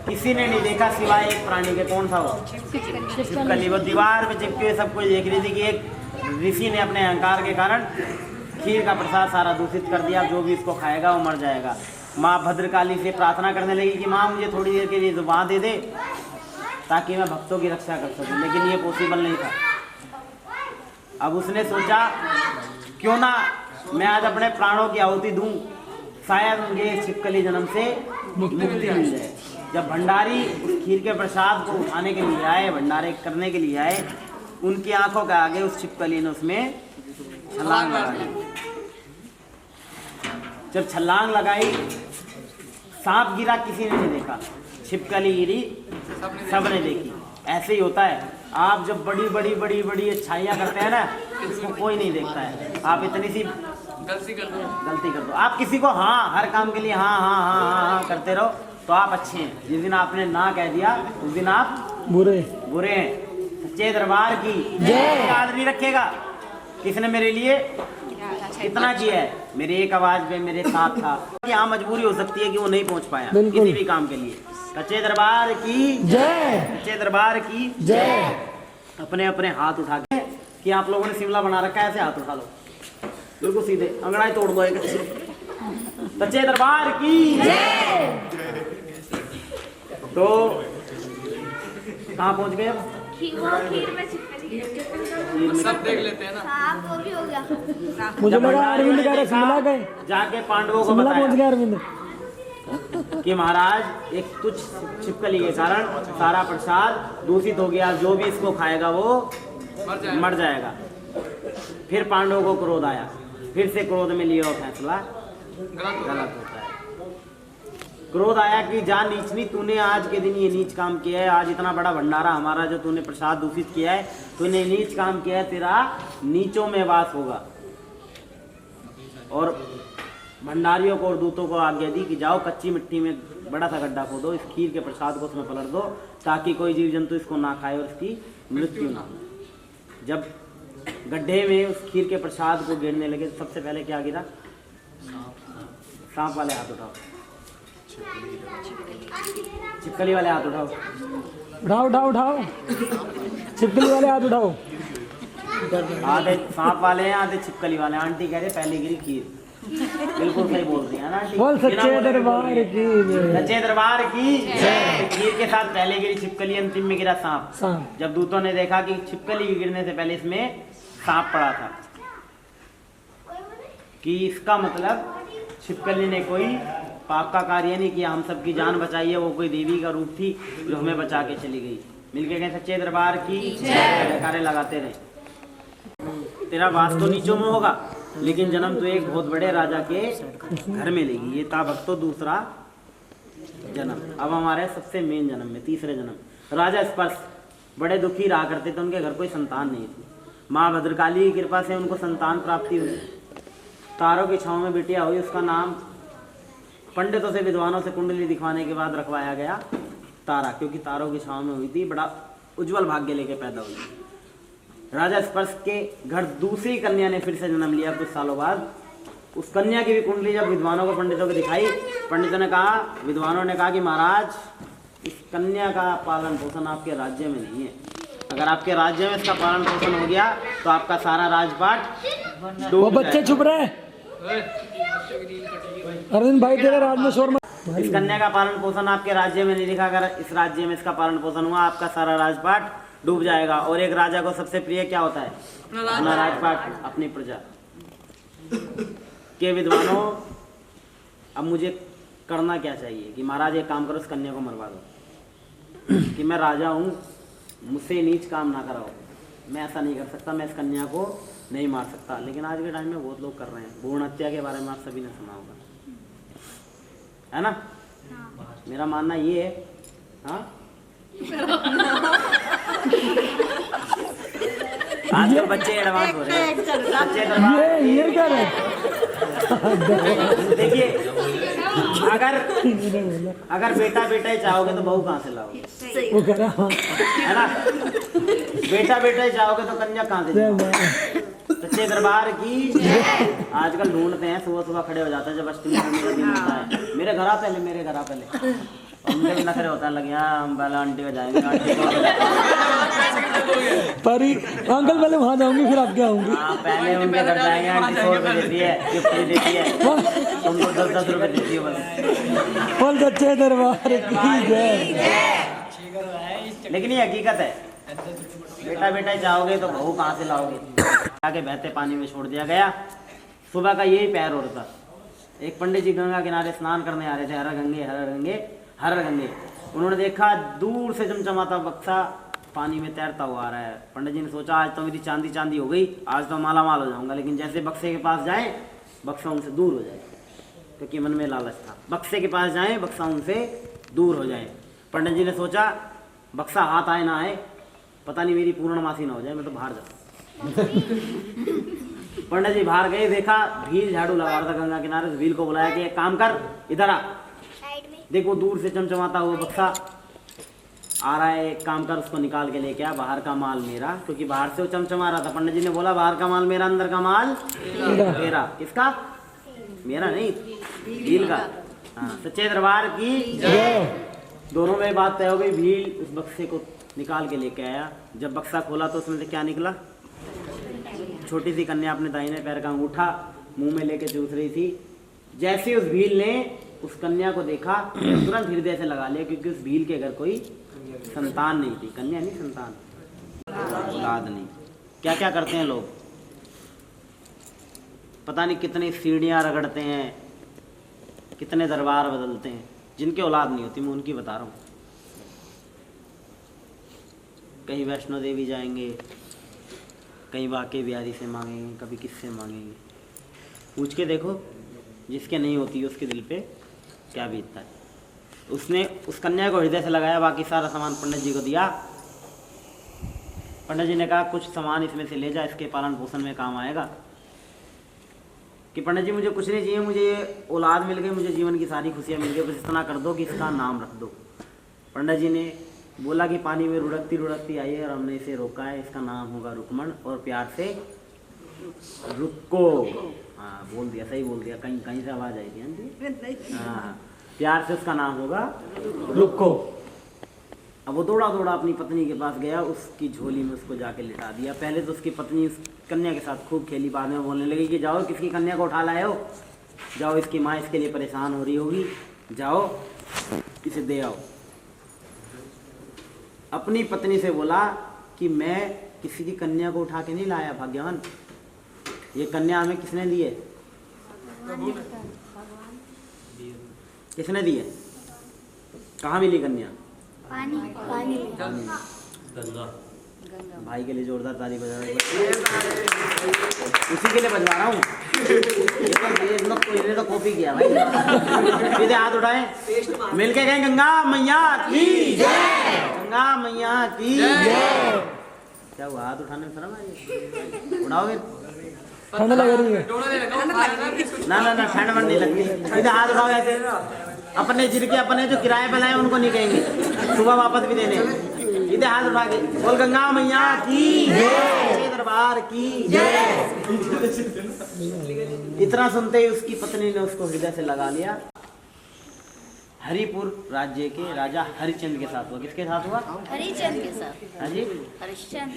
किसी ने नहीं देखा सिवाय एक प्राणी के कौन था वो छिपकली वो दीवार पे चिपके हुए सब कुछ देख रही थी कि एक ऋषि ने अपने अहंकार के कारण खीर का प्रसाद सारा दूषित कर दिया जो भी इसको खाएगा वो मर जाएगा माँ भद्रकाली से प्रार्थना करने लगी कि माँ मुझे थोड़ी देर के लिए जुबान दे दे ताकि मैं भक्तों की रक्षा कर सकूं लेकिन ये पॉसिबल नहीं था। अब उसने सोचा क्यों ना मैं आज अपने प्राणों की आहुति दूं शायद मुझे इस छिपकली जन्म से मुक्ति मिल जाए। जब भंडारी उस खीर के प्रसाद को उठाने के लिए आए भंडारे करने के लिए आए उनकी आंखों के आगे उस छिपकली ने उसमें छलांग लगाई। जब छलांग लगाई सांप गिरा किसी ने नहीं देखा छिपकली गिरी सबने देखी। ऐसे ही होता है आप जब बड़ी बड़ी बड़ी बड़ी अच्छाइयाँ करते हैं ना उसको कोई नहीं देखता है। आप इतनी सी गलती कर दो आप किसी को हाँ हर काम के लिए हाँ हाँ हाँ हाँ हाँ करते रहो तो आप अच्छे हैं। जिस दिन आपने ना कह दिया उस दिन आप बुरे हैं। सच्चे दरबार की याद नहीं रखेगा किसने मेरे लिए कितना किया है। मेरी एक आवाज में मेरे साथ था। यहाँ मजबूरी हो सकती है कि वो नहीं पहुँच पाया किसी भी काम के लिए। सच्चे दरबार की जय सच्चे दरबार की जय। अपने अपने हाथ उठा के कि आप लोगों ने शिमला बना रखा है ऐसे हाथ उठा लो बिल्कुल सीधे अंगड़ाई तोड़ दो एक अच्छे। सच्चे दरबार की जय। तो कहाँ पहुँच गए अब? खीर में सब देख लेते हैं ना। हाँ वो भी हो गया। मुझे जब लगा भंडारियों अरविंद ने कह रहे देखा, शिमला गए, जाके पांडवों को शिमला पहुंच बताया गए अरविंद। कि महाराज एक कुछ छिपकली के कारण सारा प्रसाद दूषित हो गया, जो भी इसको खाएगा वो मर जाएगा। फिर पांडवों को क्रोध आया, फिर से क्रोध में लिया हुआ फैसला गलत होता है। क्रोध आया कि जा नीचनी, तूने आज के दिन ये नीच काम किया है, आज इतना बड़ा भंडारा हमारा जो तूने प्रसाद दूषित किया है, तूने नीच काम किया है, तेरा नीचों में वास होगा। और भंडारियों को और दूतों को आज्ञा दी कि जाओ कच्ची मिट्टी में बड़ा सा गड्ढा खोदो, इस खीर के प्रसाद को उसमें पलट दो ताकि कोई जीव जंतु इसको ना खाए और इसकी मृत्यु ना हो। जब गड्ढे में उस खीर के प्रसाद को गिरने लगे, सबसे पहले क्या गिरा? सांप वाले हाथ उठाओ, छिपकली वाले हाथ उठाओ, उठाओ उठाओ उठाओ, छिपकली वाले हाथ उठाओ। आधे सांप वाले हैं, आधे छिपकली वाले। आंटी कह रहे पहले गिरी खीर। बिल्कुल सही बोल रही है ना आंटी? बोल बिना सच्चे बोले भी बोल दरबार रही है। की सच्चे दरबार की जय। खीर के साथ पहले गिरी छिपकली, अंतिम में गिरा सांप। सांप। जब दूतों ने देखा कि छिपकली के गिरने से पहले इसमें सांप पड़ा था, कि इसका मतलब छिपकली ने कोई पाप का कार्य नहीं किया, हम सबकी जान बचाई है, वो कोई देवी का रूप थी जो हमें बचा के चली गई। मिलके गए सच्चे दरबार की जयकारे लगाते रहे। तेरा वास तो नीचों में होगा, लेकिन जन्म तो एक बहुत बड़े राजा के घर में लेगी। ये था भक्तों दूसरा जन्म। अब हमारे सबसे मेन जन्म में, तीसरे जन्म। राजा स्पर्श बड़े दुखी रहा करते थे, उनके घर कोई संतान नहीं थी। माँ भद्रकाली की कृपा से उनको संतान प्राप्ति हुई। तारों की छाँव में बिटिया हुई, उसका नाम पंडितों से विद्वानों से कुंडली दिखवाने के बाद रखवाया गया तारा, क्योंकि तारों की छाँव में हुई थी, बड़ा उज्जवल भाग्य लेके पैदा हुई। राजा स्पर्श के घर दूसरी कन्या ने फिर से जन्म लिया कुछ सालों बाद। उस कन्या की भी कुंडली जब विद्वानों को पंडितों को दिखाई, पंडितों ने कहा, विद्वानों ने कहा कि महाराज इस कन्या का पालन पोषण आपके राज्य में नहीं है। अगर आपके राज्य में इसका पालन पोषण हो गया तो आपका सारा राजपाट वो बच्चे चुप रहे। अरविंद भाई तेरे राज में शोर मत। इस कन्या का पालन पोषण आपके राज्य में नहीं लिखा, अगर इस राज्य में इसका पालन पोषण हुआ आपका सारा राजपाट डूब जाएगा। और एक राजा को सबसे प्रिय क्या होता है? अपना राजपाट, अपनी प्रजा। के विद्वानों, अब मुझे करना क्या चाहिए कि महाराज एक काम करो, इस कन्या को मरवा दो। कि मैं राजा हूँ, मुझसे नीच काम ना कराओ, मैं ऐसा नहीं कर सकता, मैं इस कन्या को नहीं मार सकता। लेकिन आज के टाइम में बहुत लोग कर रहे हैं। भ्रूण हत्या के बारे में आप सभी ने सुना होगा, है ना? मेरा मानना ये है, हाँ आजकल बच्चे एडवांस हो रहे हैं। बच्चे ये क्या रहे? देखिए, अगर बेटा बेटा ही चाहोगे तो बहू कहाँ से लाओगे? वो कह रहा है ना? बेटा बेटा ही चाहोगे तो कन्या कहाँ से लाओगे? सच्चे दरबार की आजकल ढूंढते हैं, सुबह सुबह खड़े हो जाते हैं जब अष्टमी का दिन होता है, मेरे घर आ पहले, मेरे घर आ पहले। और मुझे भी नखरे होता है, लगे हाँ हम पहले आंटी में जाएंगे, आंटी को परी अंकल पहले वहाँ जाऊंगी फिर आपके आऊंगी। हाँ पहले उनके घर जाएंगे, आंटी 100 रुपये देती है, गिफ्ट देती है, तुमको 10-10 रुपये देती है बस। बोल सच्चे दरबार की जय। लेकिन ये हकीकत है, बेटा बेटा चाहोगे तो बहू कहाँ से लाओगे? आगे बहते पानी में छोड़ दिया गया। सुबह का यही पैर होता। एक पंडित जी गंगा किनारे स्नान करने आ रहे थे, हर गंगे हर गंगे हर गंगे। उन्होंने देखा दूर से चमचमाता बक्सा पानी में तैरता हुआ आ रहा है। पंडित जी ने सोचा आज तो मेरी चांदी चांदी हो गई, आज तो माला माल हो जाऊंगा। लेकिन जैसे बक्से के पास जाए, बक्सा उनसे दूर हो जाए, क्योंकि मन में लालच था। बक्से के पास जाए, बक्सा उनसे दूर हो जाए। पंडित जी ने सोचा बक्सा हाथ आए ना आए, पता नहीं मेरी पूर्णमासी ना हो जाए, मैं तो बाहर जाऊँ। पंडित जी बाहर गए, देखा भील झाड़ू लगा रहा था गंगा किनारे। उस भील को बुलाया कि एक काम कर, इधर आ, देखो दूर से चमचमाता हुआ बक्सा आ रहा है, एक काम कर उसको निकाल के लेके आ, बाहर का माल मेरा। क्योंकि बाहर से वो चमचमा रहा था। पंडित जी ने बोला बाहर का माल मेरा, अंदर का माल मेरा। किसका? मेरा नहीं, भील का। हाँ, सच्चे दरबार की दोनों में बात तय हो गई। भील उस बक्से को निकाल के लेके आया। जब बक्सा खोला तो उसमें से क्या निकला? छोटी सी कन्या अपने दाहिने पैर का अंगूठा मुंह में लेके चूस रही थी। जैसे उस भील ने उस कन्या को देखा तुरंत हृदय से लगा लिया, क्योंकि उस भील के घर कोई संतान नहीं थी। कन्या नहीं, संतान, औलाद नहीं। क्या क्या करते हैं लोग, पता नहीं कितनी सीढ़ियाँ रगड़ते हैं, कितने दरबार बदलते हैं, जिनके औलाद नहीं होती, मैं उनकी बता रहा हूँ। कहीं वैष्णो देवी जाएंगे, कहीं बाके बिहारी से मांगेंगे, कभी किससे मांगेंगे। पूछ के देखो, जिसके नहीं होती उसके दिल पे क्या बीतता है। उसने उस कन्या को हृदय से लगाया, बाकी सारा सामान पंडित जी को दिया। पंडित जी ने कहा कुछ सामान इसमें से ले जा, इसके पालन पोषण में काम आएगा। कि पंडित जी मुझे कुछ नहीं चाहिए, मुझे ये औलाद मिल गई, मुझे जीवन की सारी खुशियाँ मिल गई, बस इतना कर दो कि इसका नाम रख दो। पंडित जी ने बोला कि पानी में रुड़कती रुड़कती आई है और हमने इसे रोका है, इसका नाम होगा रुक्मण, और प्यार से रुको। हाँ बोल दिया, सही बोल दिया, कहीं कहीं से आवाज़ आई थी। हाँ, प्यार से उसका नाम होगा रुको। अब वो दौड़ा दौड़ा अपनी पत्नी के पास गया, उसकी झोली में उसको जाके लिटा दिया। पहले तो उसकी पत्नी उस कन्या के साथ खूब खेली, बाद में बोलने लगी कि जाओ किसकी कन्या को उठा लाए हो, जाओ इसकी माँ इसके लिए परेशान हो रही होगी, जाओ इसे दे आओ। अपनी पत्नी से बोला कि मैं किसी की कन्या को उठा के नहीं लाया भाग्यवान, ये कन्या हमें किसने दी है? किसने दी है? कहाँ मिली कन्या? पानी पानी गंगा। भाई के लिए जोरदार ताली बजा रहे, उसी के लिए बजवा रहा हूँ। ये तो कॉपी किया भाई। सीधे हाथ उठाए, मिलके गए गंगा मैया की जय, गंगा मैया की जय। क्या हुआ, हाथ उठाने में शर्म आई? उठाओगे? ठंड लग रही है। ना ना ना, ठंड वंड नहीं लगती। सीधे हाथ उठाओ ऐसे। अपने जिनके अपने जो किराए पे लाए उनको नहीं कहेंगे, सुबह वापस भी देने। सीधे हाथ उठा के बोल गंगा मैया की जय, दरबार की जय। इतना सुनते ही उसकी पत्नी ने उसको हृदय से लगा लिया। हरिपुर राज्य के राजा हरिश्चंद्र के साथ हुआ। किसके साथ हुआ? हरिश्चंद्र के साथ। हाँ जी, हरिश्चंद्र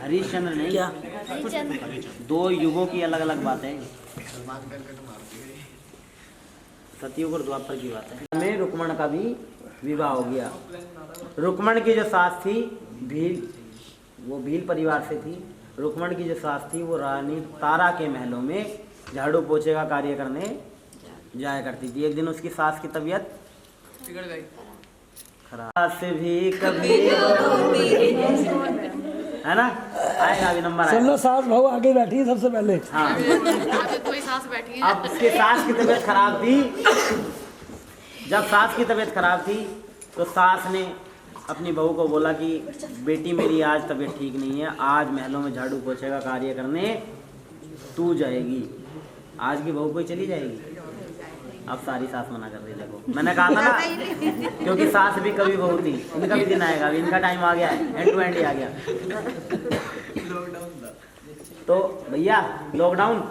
हरिश्चंद्र नहीं, क्या हरिश्चंद्र दो युगों की अलग अलग बातें हैं। सतयुग और द्वापर की बात है। में रुक्मण का भी विवाह हो गया। रुक्मण की जो सास थी भील, वो भील परिवार से थी। रुक्मण की जो सास थी वो रानी तारा के महलों में झाड़ू पोछे का कार्य करने जाया करती थी। एक दिन उसकी सास की तबीयत बिगड़ गई, खराब। सास भी कभी है ना, आएगा अभी नंबर आएगा। चलो सास बहू आगे बैठी है सबसे पहले। हाँ, कोई सास बैठी है। अब उसके सास की तबीयत खराब थी। जब सास की तबीयत खराब थी तो सास ने अपनी बहू को बोला कि बेटी मेरी आज तबीयत ठीक नहीं है, आज महलों में झाड़ू पोछे का कार्य करने तू जाएगी। आज की बहू कोई चली जाएगी। अब सारी सास मना कर रही। देखो मैंने कहा था ना, क्योंकि सास भी कभी बहू थी, इनका भी दिन आएगा, अभी इनका टाइम आ गया है, एंड टू एंड ही आ गया। तो भैया लॉकडाउन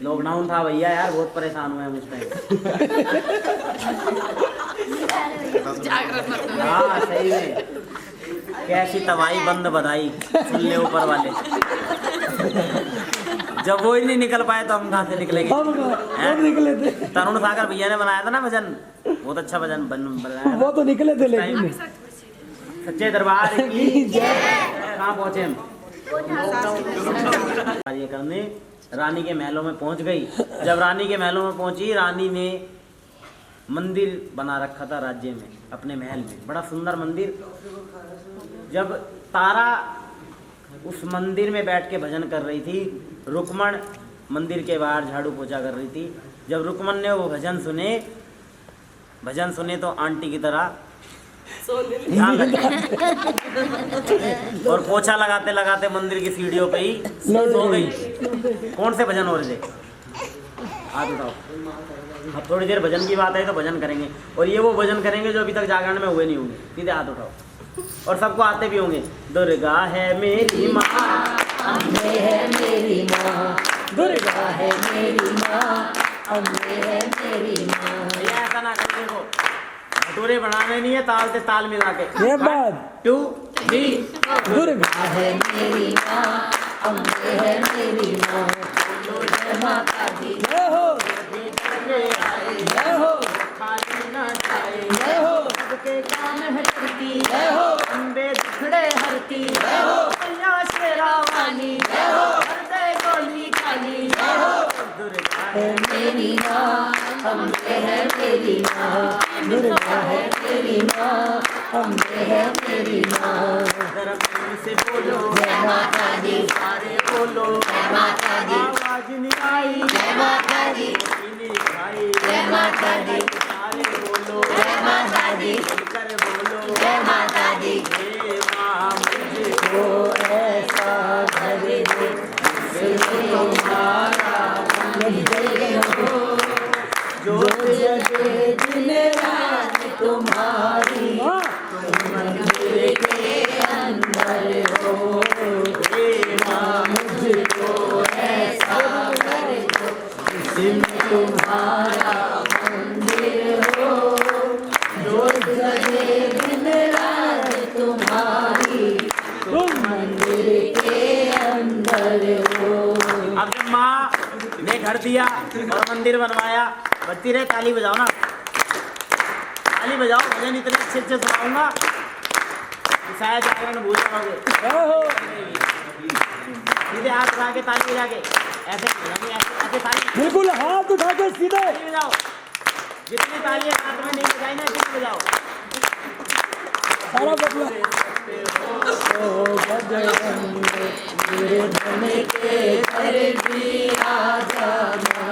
लॉकडाउन था भैया, यार बहुत परेशान हुए हम उस टाइम। हाँ सही में, कैसी तबाही बंद बधाई सुन ले ऊपर वाले। जब वो ही नहीं निकल पाए तो हम कहाँ से निकलेंगे? हम निकले थे। तरुण सागर भैया ने बनाया था ना भजन, बहुत अच्छा भजन बनाया। वो तो निकले थे लेकिन सच्चे दरबार की जय। कहाँ पहुँचे हम? कार्य करने रानी के महलों में पहुंच गई। जब रानी के महलों में पहुंची, रानी ने मंदिर बना रखा था राज्य में, अपने महल में, बड़ा सुंदर मंदिर। जब तारा उस मंदिर में बैठ के भजन कर रही थी, रुक्मण मंदिर के बाहर झाड़ू पोछा कर रही थी। जब रुक्मण ने वो भजन सुने तो आंटी की तरह और पोछा लगाते लगाते मंदिर की सीढ़ियों पे ही सो गई। कौन से भजन हो रहे थे? हाथ उठाओ। अब थोड़ी देर भजन की बात है तो भजन करेंगे, और ये वो भजन करेंगे जो अभी तक जागरण में हुए नहीं होंगे। सीधे हाथ उठाओ, और सबको आते भी होंगे। दुर्गा है मेरी माँ, अम्बे है मेरी माँ, दुर्गा है मेरी माँ, अम्बे है मेरी माँ। ऐसा ना कर, देखो भटूरे बनाने नहीं है, ताल से ताल मिला के। ये बात 2 3 दुर्गा है मेरी माँ, अम्बे है मेरी माँ, माता दी जय हो जय हो खाली ना जाए जय हो सबके काम है करती जय हो अम्बे दुखड़े हरती जय हो मैया शेरा वाली जय हो हृदय गोली काली जय हो दुर्गा है मेरी माँ अम्बे है मेरी माँ दुर्गा है मेरी माँ अम्बे है मेरी माँ जरा प्रेम से बोलो जय माता दी सारे बोलो जय माता दी आवाज नहीं आई जय माता दी जय माता दी सारे बोलो जय माता दी कर बोलो जय माता दी हे माँ मुझको ऐसा घर दे जिससे तुम्हारा मंदिर हो जो जगे दिन रात तुम्हारी तुम मंदिर के अंदर हो हे माँ मुझको ऐसा घर दो जिसमें तुम्हारा मंदिर हो जो जगे दिन रात तुम्हारी तुम मंदिर के अंदर हो। अब जब माँ ने घर दिया और मंदिर बनवाया, बजती रहे, ताली बजाओ ना, ताली बजाओ, भजन इतने अच्छे अच्छे सुनाऊंगा कि शायद जागरण भूल जाओगे। सीधे हाथ उठा के ताली बजा के ऐसे ऐसे ऐसे ताली बिल्कुल हाथ उठा के सीधे ताली बजाओ, जितनी ताली हाथ में नहीं बजाई ना इतनी बजाओ। सारा बदला मेरे धन के घर भी आ जाना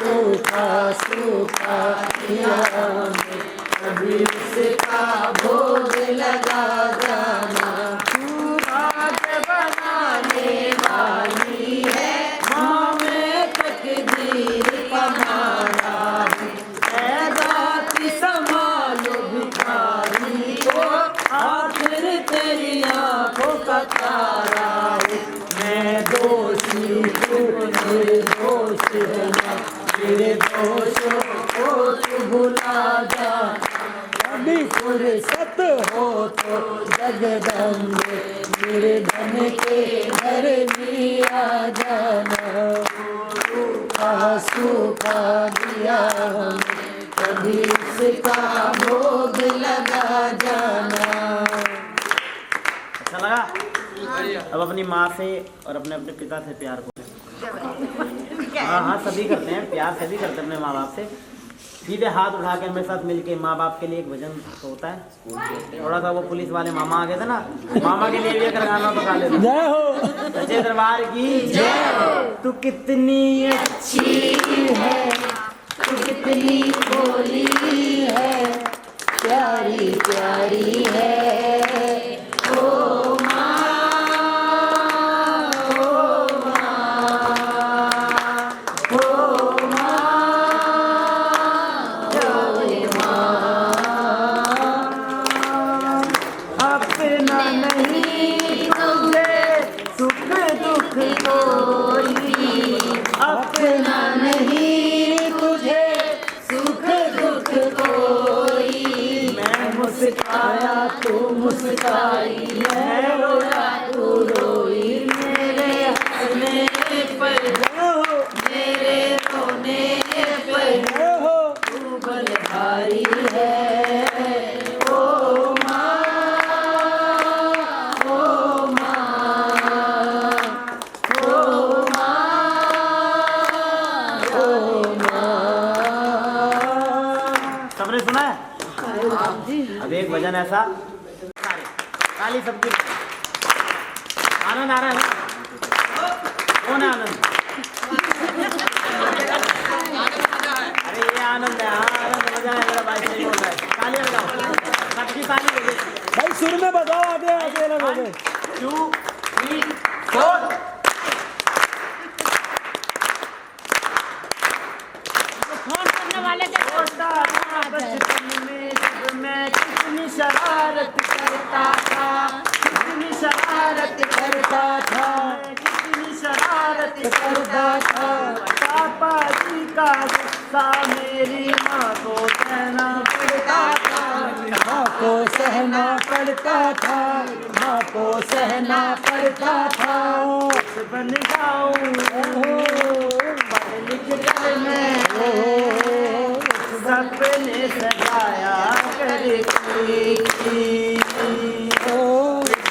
रूखा सूखा कभी उसका भोग लगा जाना तू भाग्य बनाने वाली है माँ में तकदीर कमाना दाती संभालो भिखारी को आखिर तेरी आंखों का तारा है मैं दोषी तू निर्दोष है ना मेरे दोषों को तू भुला जा कभी फुर्सत हो तो जगदम्बे मेरे धन के घर भी आ जाना रूखा सूखा दिया कभी उसका भोग लगा जाना। अच्छा लगा? अब अपनी माँ से और अपने अपने पिता से प्यार को हाँ हाँ सभी करते हैं, प्यार सभी करते हैं अपने माँ बाप से। सीधे हाथ उठा के मेरे साथ मिलके माँ बाप के लिए एक भजन तो होता है। थोड़ा सा वो पुलिस वाले मामा आ गए थे ना, मामा के लिए भी एक गाना तो गा लेते। जय हो सच्चे दरबार की जय हो। तू कितनी अच्छी है तू कितनी भोली है प्यारी प्यारी है ओ माँ ओ माँ ओ माँ अपना नहीं तुझे सुख दुख कोई अपना नहीं तुझे सुख दुख कोई मैं मुस्काया तू मुस्काई मैं रोया तू रोई मेरे हंसने पर मेरे रोने पर तू बलिहारी है ओ माँ ओ माँ ओ माँ ओ माँ। सबने सुना है? अब एक भजन ऐसा ताली सबकी आनंद आ रहा है ना? कौन है आनंद? अरे ये आनंद है, हाँ आनंद मजा है मेरा भाई, सही बोल रहा है। ताली बजाओ, सबकी ताली बजे। भाई सुर में बताओ आगे आगे लग हो गए 2 3 4 फोन करने वाले के बचपन में जब मैं कितनी शरारत करता था, कितनी शरारत करता था, कितनी शरारत करता था। पापा जी का गुस्सा मेरी माँ को सहना पड़ता था, माँ को सहना पड़ता था, माँ को सहना पड़ता था। बन जाऊं, पढ़ लिख कर मैं सपने सजाया करती थी।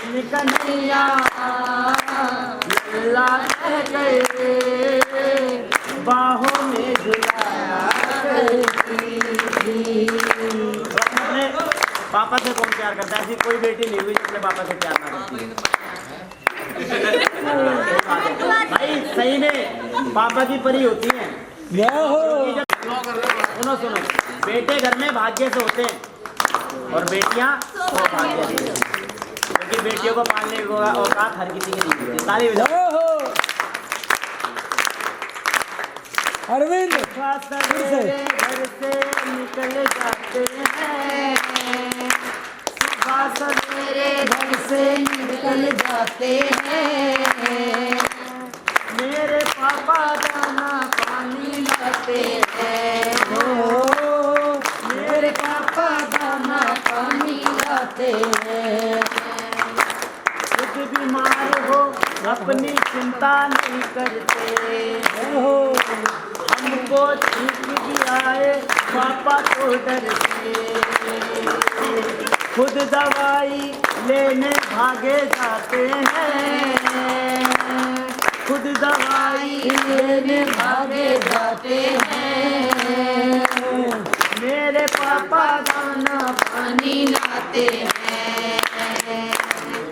कृष्ण कन्हैया लल्ला कह गए, बाहों में झुलाया करती थी। अपने पापा से कौन प्यार करता है? ऐसी कोई बेटी नहीं हुई जो अपने पापा से प्यार ना करती है। भाई सही में पापा की परी होती है। सुनो सुनो, बेटे घर में भाग्य से होते हैं और बेटियां सौभाग्य से, क्योंकि बेटियों को पालने की औकात हर किसी की नहीं होती। ताली बजाओ। अरविंद सवेरे घर से निकल जाते हैं, सुबह सवेरे घर से निकल जाते हैं। मेरे पापा दाना पानी लाते हैं, मेरे पापा दाना पानी लाते हैं। खुद बीमार हो अपनी चिंता नहीं करते, हमको ठीक भी आए पापा को डरते। खुद दवाई लेने भागे जाते हैं, खुद दवाई लेने भागे जाते हैं। मेरे पापा दाना पानी लाते हैं।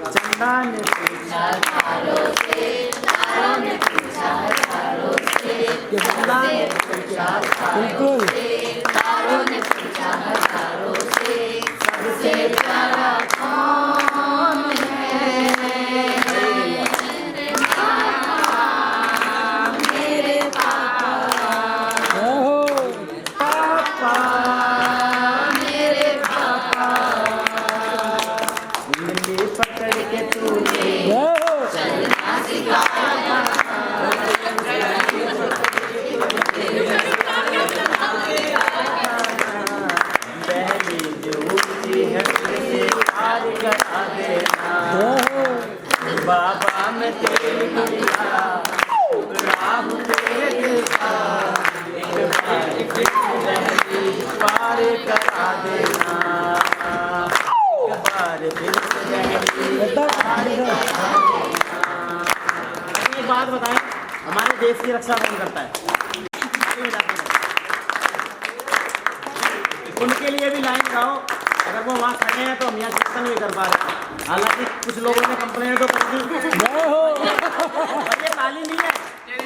चंदा ने पूछा तारों से, तारों ने पूछा तारों से, चंदा ने पूछा तारों से, तारों ने पूछा तारों से, सबसे प्यारा कौन है? मेरे पापा, पापा, मेरे पापा। उंगली पकड़ के तूने चलना सिखाया, पहली जो ऊंची है उसे पार करा देना। बाबा मैं तेरी गुड़िया राह तेरे का, एक बार फिर पहली पार करा देना, एक बार फिर पहली पार करा देना। एक बात बताएं, हमारे देश की रक्षा कौन करता है? उनके लिए भी लाइन लगाओ। अगर वो वहाँ खड़े हैं तो हम यहाँ कीर्तन भी कर पा रहे हैं। हालांकि कुछ लोगों ने कंप्लेंट तो कर दी, ये ताली नहीं है,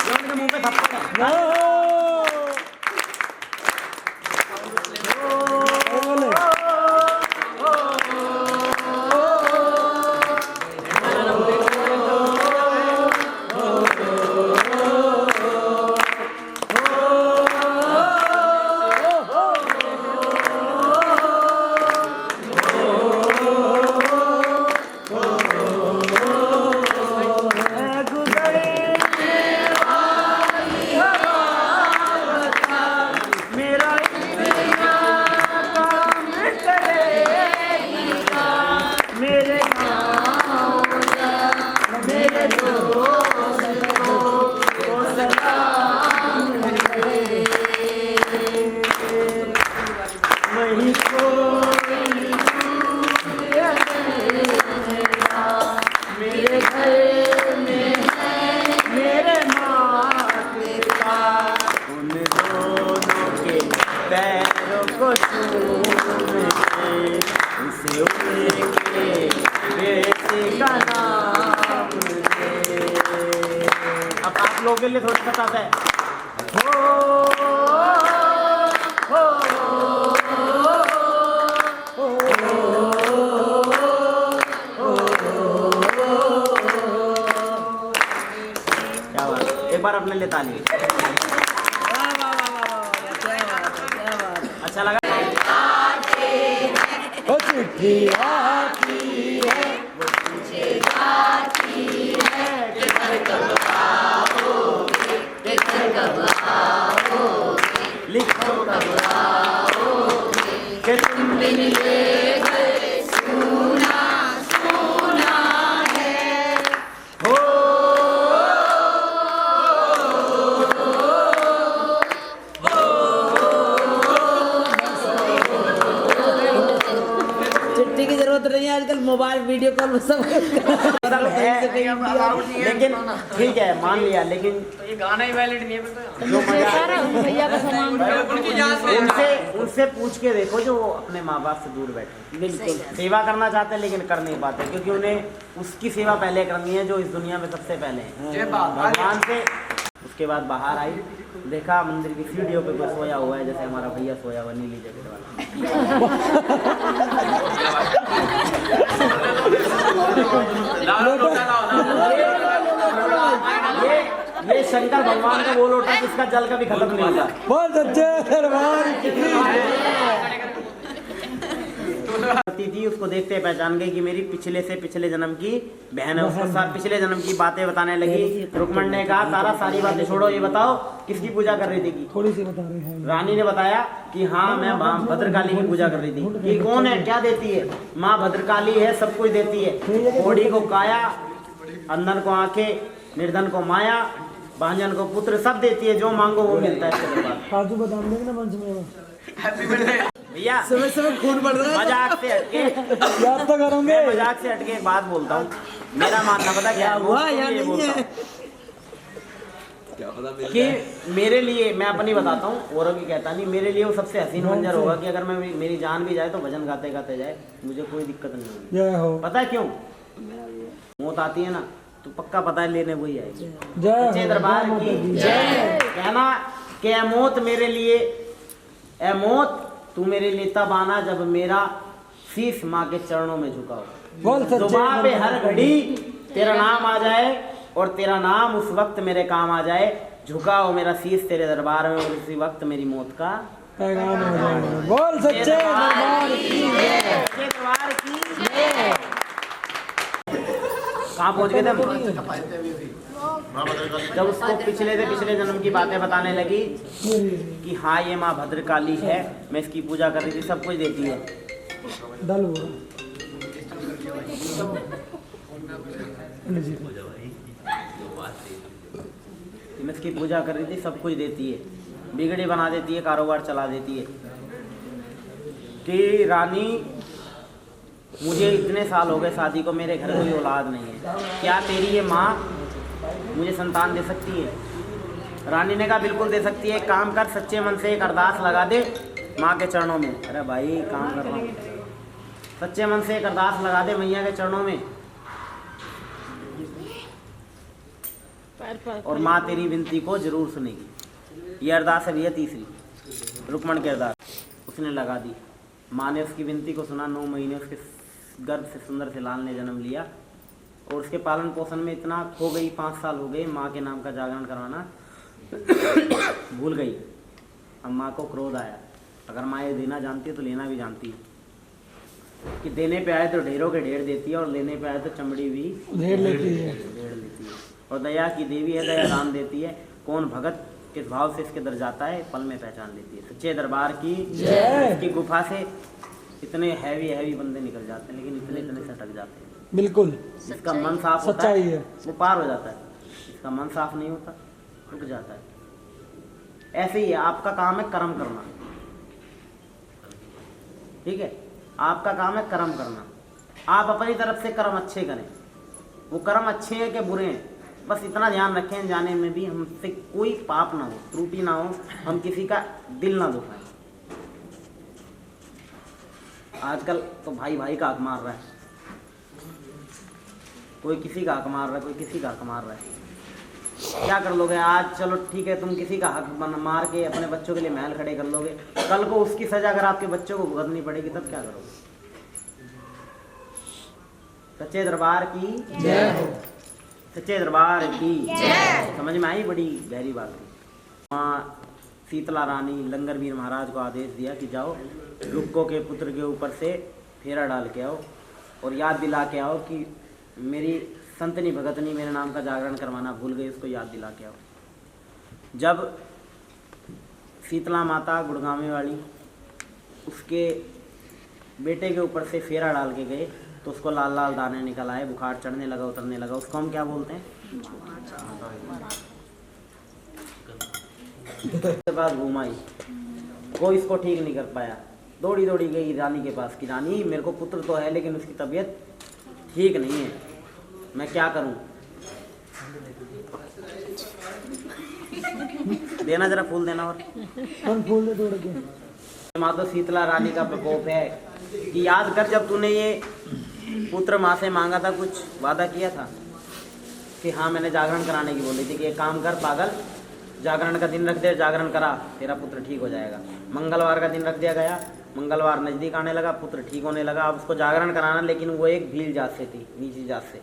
जो उनके मुंह पे थप्पड़ है। लोगों के लिए थोड़ा बताता है। क्या बात, एक बार अपने लिए ताली। अच्छा लगा। चिट्ठी आती है वो तुझे जाती है, घर कब आओगे, घर कब आओगे, लिखो कब आओगे, कि तुम बिन ये घर सूना सूना है। हो तो नहीं है आजकल मोबाइल वीडियो कॉल सब सब है, लेकिन ठीक है मान लिया, लेकिन ये गाना ही वैलिड नहीं है जो मजा भैया का सामान उनसे पूछ के देखो जो अपने माँ बाप से दूर बैठे, बिल्कुल सेवा करना चाहते हैं लेकिन कर नहीं पाते, क्योंकि उन्हें उसकी सेवा पहले करनी है जो इस दुनिया में सबसे पहले है, भगवान से। उसके बाद बाहर आई, देखा मंदिर की सीढ़ियों पे कोई सोया हुआ है, जैसे हमारा भैया सोया हुआ नीली जैकेट वाला। ये शंकर भगवान का वो लोटा जिसका जल कभी खत्म नहीं होता। बोल सच्चे दरबार करती थी, उसको देखते पहचान गई कि मेरी पिछले से पिछले जन्म की बहन है। उसको साथ पिछले जन्म की बातें बताने लगी। रुक्मण ने कहा सारी बातें छोड़ो, ये बताओ किसकी पूजा कर रही थी की? थोड़ी सी बता रहे हैं। रानी ने बताया कि हाँ मैं भद्रकाली की पूजा कर रही थी। ये कौन है, क्या देती है? माँ भद्रकाली है, सब कुछ देती है। घोड़ी को काया, अंधन को आंखें, निर्धन को माया, भांजन को पुत्र, सब देती है, जो मांगो वो मिलता है। काजू बादाम देंगे ना मंच में। भैया सुबह सुबह खून बढ़ रहा है। मजाक से हटके याद तो करोगे। मैं मजाक से हटके एक बात बोलता हूँ। मेरा मानना पता क्या हुआ या ये नहीं बोलता है? हूँ कि मेरे लिए, मैं अपनी बताता हूँ, औरों की कहता नहीं, मेरे लिए वो सबसे हसीन मंजर होगा कि अगर मैं मेरी जान भी जाए तो भजन गाते गाते जाए, मुझे कोई दिक्कत नहीं होगी। जय हो। पता है क्यों? मौत आती है ना तो पक्का पता है लेने वही आएगी। जय सच्चे दरबार की जय। कहना कि ऐ मौत मेरे लिए, ऐ मौत तू मेरे लिए तब आना जब मेरा शीश माँ के चरणों में झुका हो। बोल सच्चे जुबान पे हर घड़ी तेरा नाम आ जाए और तेरा नाम उस वक्त मेरे काम आ जाए। झुका हो मेरा शीश तेरे दरबार में और उसी वक्त मेरी मौत का पैगाम हो जाएगा। बोल सच्चे दरबार की जय। सच्चे दरबार की जय। कहाँ पहुँच गए थे हम? जब उसको पिछले से पिछले जन्म की बातें बताने लगी कि हाँ ये माँ भद्रकाली है, मैं इसकी पूजा कर रही थी, सब कुछ देती है। दल हुआ। मैं इसकी पूजा कर रही थी, सब कुछ देती है, बिगड़ी बना देती है, कारोबार चला देती है। कि रानी मुझे इतने साल हो गए शादी को, मेरे घर कोई औलाद नहीं है, क्या तेरी ये माँ मुझे संतान दे सकती है? रानी ने कहा बिल्कुल दे सकती है। काम कर, सच्चे मन से एक अरदास लगा दे माँ के चरणों में। अरे भाई काम कर रहा हूँ। सच्चे मन से एक अरदास लगा दे मैया के चरणों में और माँ तेरी विनती को जरूर सुनेगी। ये अरदास है भैया तीसरी, रुक्मण की अरदास। उसने लगा दी, माँ ने उसकी विनती को सुना। 9 महीने उसके गर्भ से सुंदर से लाल ने जन्म लिया और उसके पालन पोषण में इतना खो गई। 5 साल हो गए, माँ के नाम का जागरण करवाना भूल गई। अब माँ को क्रोध आया, अगर माँ ये देना जानती है तो लेना भी जानती है कि देने पे आए तो ढेरों के ढेर देती है और लेने पे आए तो चमड़ी भी ढेर लेती है। ढेर लेती है। और दया की देवी है, दया दान देती है। कौन भगत किस भाव से इसके दर जाता है पल में पहचान लेती है। सच्चे दरबार की जय। इसकी गुफा से इतने हैवी बंदे निकल जाते हैं, लेकिन इतने से अटक जाते हैं। बिल्कुल। इसका मन साफ होता सच्चाई है है, वो पार हो जाता है। इसका मन साफ नहीं होता, रुक जाता है। ऐसे ही है, आपका काम है कर्म करना, ठीक है? आपका काम है कर्म करना। आप अपनी तरफ से कर्म अच्छे करें। वो कर्म अच्छे हैं कि बुरे हैं, बस इतना ध्यान रखें जाने में भी हमसे कोई पाप ना हो, त्रुटि ना हो, हम किसी का दिल ना दुखाएं। आजकल तो भाई का हक मार रहा है, कोई किसी का हक मार रहा है, कोई किसी का हक मार रहा है। क्या कर लोगे आज? चलो ठीक है, तुम किसी का हक मार के अपने बच्चों के लिए महल खड़े कर लोगे, कल को उसकी सजा अगर आपके बच्चों को भुगतनी पड़ेगी तब क्या करोगे? सच्चे दरबार की जय हो। सच्चे दरबार की जय। समझ में आई? बड़ी गहरी बात है। माँ शीतला रानी लंगरवीर महाराज को आदेश दिया कि जाओ रुक्को के पुत्र के ऊपर से फेरा डाल के आओ और याद दिला के आओ कि मेरी संतनी भगतनी मेरे नाम का जागरण करवाना भूल गई, उसको याद दिला के आओ। जब शीतला माता गुड़गामे वाली उसके बेटे के ऊपर से फेरा डाल के गए तो उसको लाल लाल दाने निकल आए, बुखार चढ़ने लगा, उतरने लगा। उसको हम क्या बोलते हैं? उसके बाद घुमाई, कोई इसको ठीक नहीं कर पाया। दौड़ी दौड़ी गई रानी के पास कि रानी मेरे को पुत्र तो है लेकिन उसकी तबीयत ठीक नहीं है, मैं क्या करूं? देना जरा फूल देना। और फूल दे तोड़ के। माता शीतला रानी का प्रकोप है कि याद कर जब तूने ये पुत्र माँ से मांगा था, कुछ वादा किया था कि हाँ मैंने जागरण कराने की बोली थी कि एक काम कर पागल, जागरण का दिन रख दे, जागरण करा, तेरा पुत्र ठीक हो जाएगा। मंगलवार का दिन रख दिया गया, मंगलवार नज़दीक आने लगा, पुत्र ठीक होने लगा। अब उसको जागरण कराना, लेकिन वो एक भील जात से थी, नीची जात से।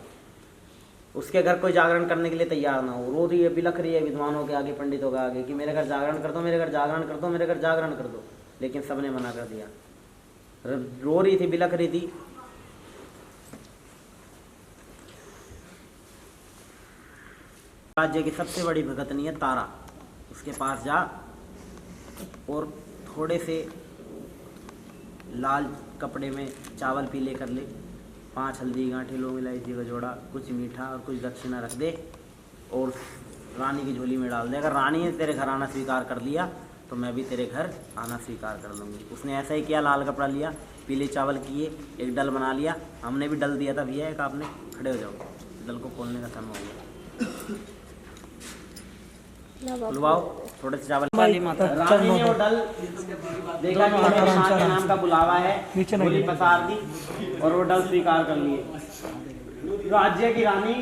उसके घर कोई जागरण करने के लिए तैयार ना हो, रो रही है, बिलख रही है विद्वानों के आगे, पंडितों के आगे कि मेरे घर जागरण कर दो, मेरे घर जागरण कर दो, मेरे घर जागरण कर दो। लेकिन सबने मना कर दिया, रो रही थी, बिलख रही थी। राज्य की सबसे बड़ी भगतनी है तारा, उसके पास जा और थोड़े से लाल कपड़े में चावल पीले कर ले, 5 हल्दी गांठी, लौंग इलायची का जोड़ा, कुछ मीठा और कुछ दक्षिणा रख दे और रानी की झोली में डाल दे। अगर रानी ने तेरे घर आना स्वीकार कर लिया तो मैं भी तेरे घर आना स्वीकार कर लूँगी। उसने ऐसा ही किया, लाल कपड़ा लिया, पीले चावल किए, एक डल बना लिया। हमने भी डल दिया था भैया एक, आपने खड़े हो जाओ, डल को खोलने का समय हो गया। बुलवाओ थोड़े से चावल। रानी ने वो डल देखा कि मेरे माँ के नाम का बुलावा है, गोली पसार दी और वो डल स्वीकार कर लिए। राज्य की रानी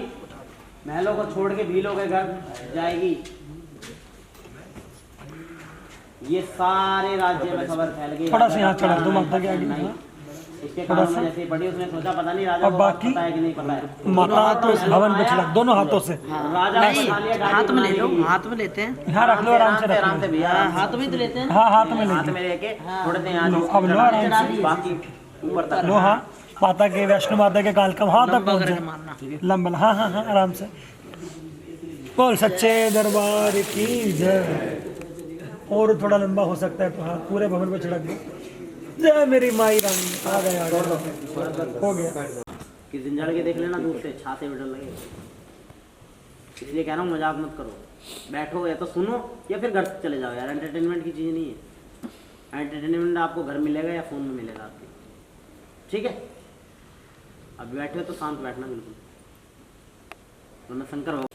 महलों को छोड़ के भीलों के घर जाएगी। ये सारे राज्य में खबर फैल गई। थोड़ा सा यहाँ चढ़ा दो माता के आगे। इसके कारण में जैसे पड़ी, उसने सोचा पता नहीं राजा को पता है कि नहीं पता है। माता तो भवन पे छिड़क, दोनों हाथों से। राजा हाथ में ले लो, हाथ में लेते हैं। यहाँ रख लो, आराम से आराम से भैया, हाथ में तो लेते हैं। हाँ हाथ में हाथ में लेके थोड़े से यहाँ अब लो आराम से, बाकी ऊपर तक लो। हाँ माता के, वैष्णो माता के काल का वहाँ तक पहुँचे, लंबा। हाँ हाँ हाँ आराम से बोल सच्चे दरबार की जय। और थोड़ा लंबा हो सकता है तो हाँ, पूरे भवन को छिड़क दो। जय मेरी माई रानी। आ गया, हो गया। कि जिंजड़ के देख लेना दूर से, छाते में डर लगे। इसलिए कह रहा हूँ मजाक मत करो, बैठो या तो सुनो या फिर घर चले जाओ यार। एंटरटेनमेंट की चीज़ नहीं है। एंटरटेनमेंट आपको घर मिलेगा या फ़ोन में मिलेगा आपके, ठीक है? अब बैठे हो तो शांत बैठना बिल्कुल, वरना शंकर हो।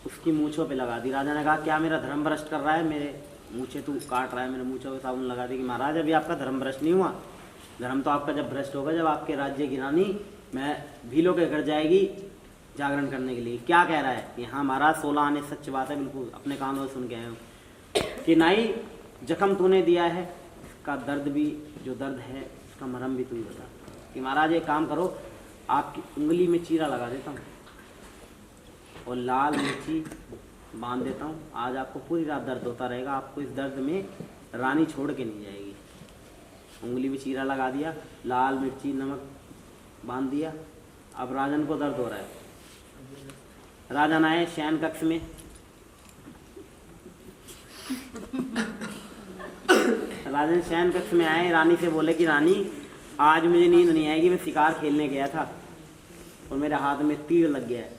उसकी मूँछों पे लगा दी। राजा ने कहा क्या मेरा धर्म भ्रष्ट कर रहा है, मेरे मूँछें तू काट रहा है, मेरे मूँछों पे साबुन लगा दी कि महाराज अभी आपका धर्म भ्रष्ट नहीं हुआ। धर्म तो आपका जब भ्रष्ट होगा जब आपके राज्य की रानी मैं भीलों के घर जाएगी जागरण करने के लिए। क्या कह रहा है कि हाँ महाराज 16 आने सच बात है, बिल्कुल अपने कानों से सुन के आए हो कि नाई जख्म तूने दिया है, इसका दर्द भी जो दर्द है उसका मरहम भी तू ही बता। कि महाराज एक काम करो, आपकी उंगली में चीरा लगा देता हूँ और लाल मिर्ची बांध देता हूँ। आज आपको पूरी रात दर्द होता रहेगा, आपको इस दर्द में रानी छोड़ के नहीं जाएगी। उंगली में चीरा लगा दिया, लाल मिर्ची नमक बांध दिया। अब राजन को दर्द हो रहा है। राजन आए शयन कक्ष में। राजन शयन कक्ष में आए, रानी से बोले कि रानी आज मुझे नींद नहीं आएगी, मैं शिकार खेलने गया था और मेरे हाथ में तीर लग गया है।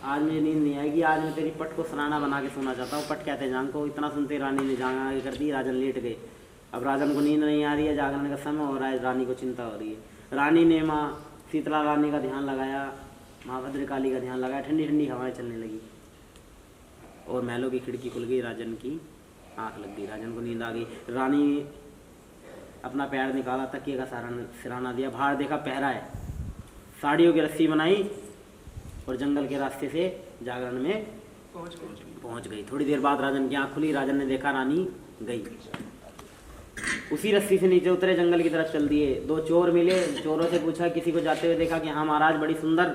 आज मुझे नींद नहीं आएगी, आज मैं तेरी पट को सराहना बना के सोना चाहता हूँ। पट कहते हैं जांग को। इतना सुनते रानी ने जांग आगे कर दी, राजन लेट गए। अब राजन को नींद नहीं आ रही है, जागरण का समय हो रहा है, रानी को चिंता हो रही है। रानी ने माँ शीतला रानी का ध्यान लगाया, माँ भद्रकाली का ध्यान लगाया। ठंडी ठंडी हवाएं चलने लगी और महलों की खिड़की खुल गई। राजन की आँख लग गई, राजन को नींद आ गई। रानी अपना पैर निकाला, तकिए का सिराना दिया, बाहर देखा पहरा है, साड़ियों की रस्सी बनाई और जंगल के रास्ते से जागरण में पहुंच गई। थोड़ी देर बाद राजन की आँख खुली, राजन ने देखा रानी गई। उसी रस्सी से नीचे उतरे, जंगल की तरफ चल दिए। 2 चोर मिले, चोरों से पूछा, किसी को जाते हुए देखा कि हाँ महाराज बड़ी सुंदर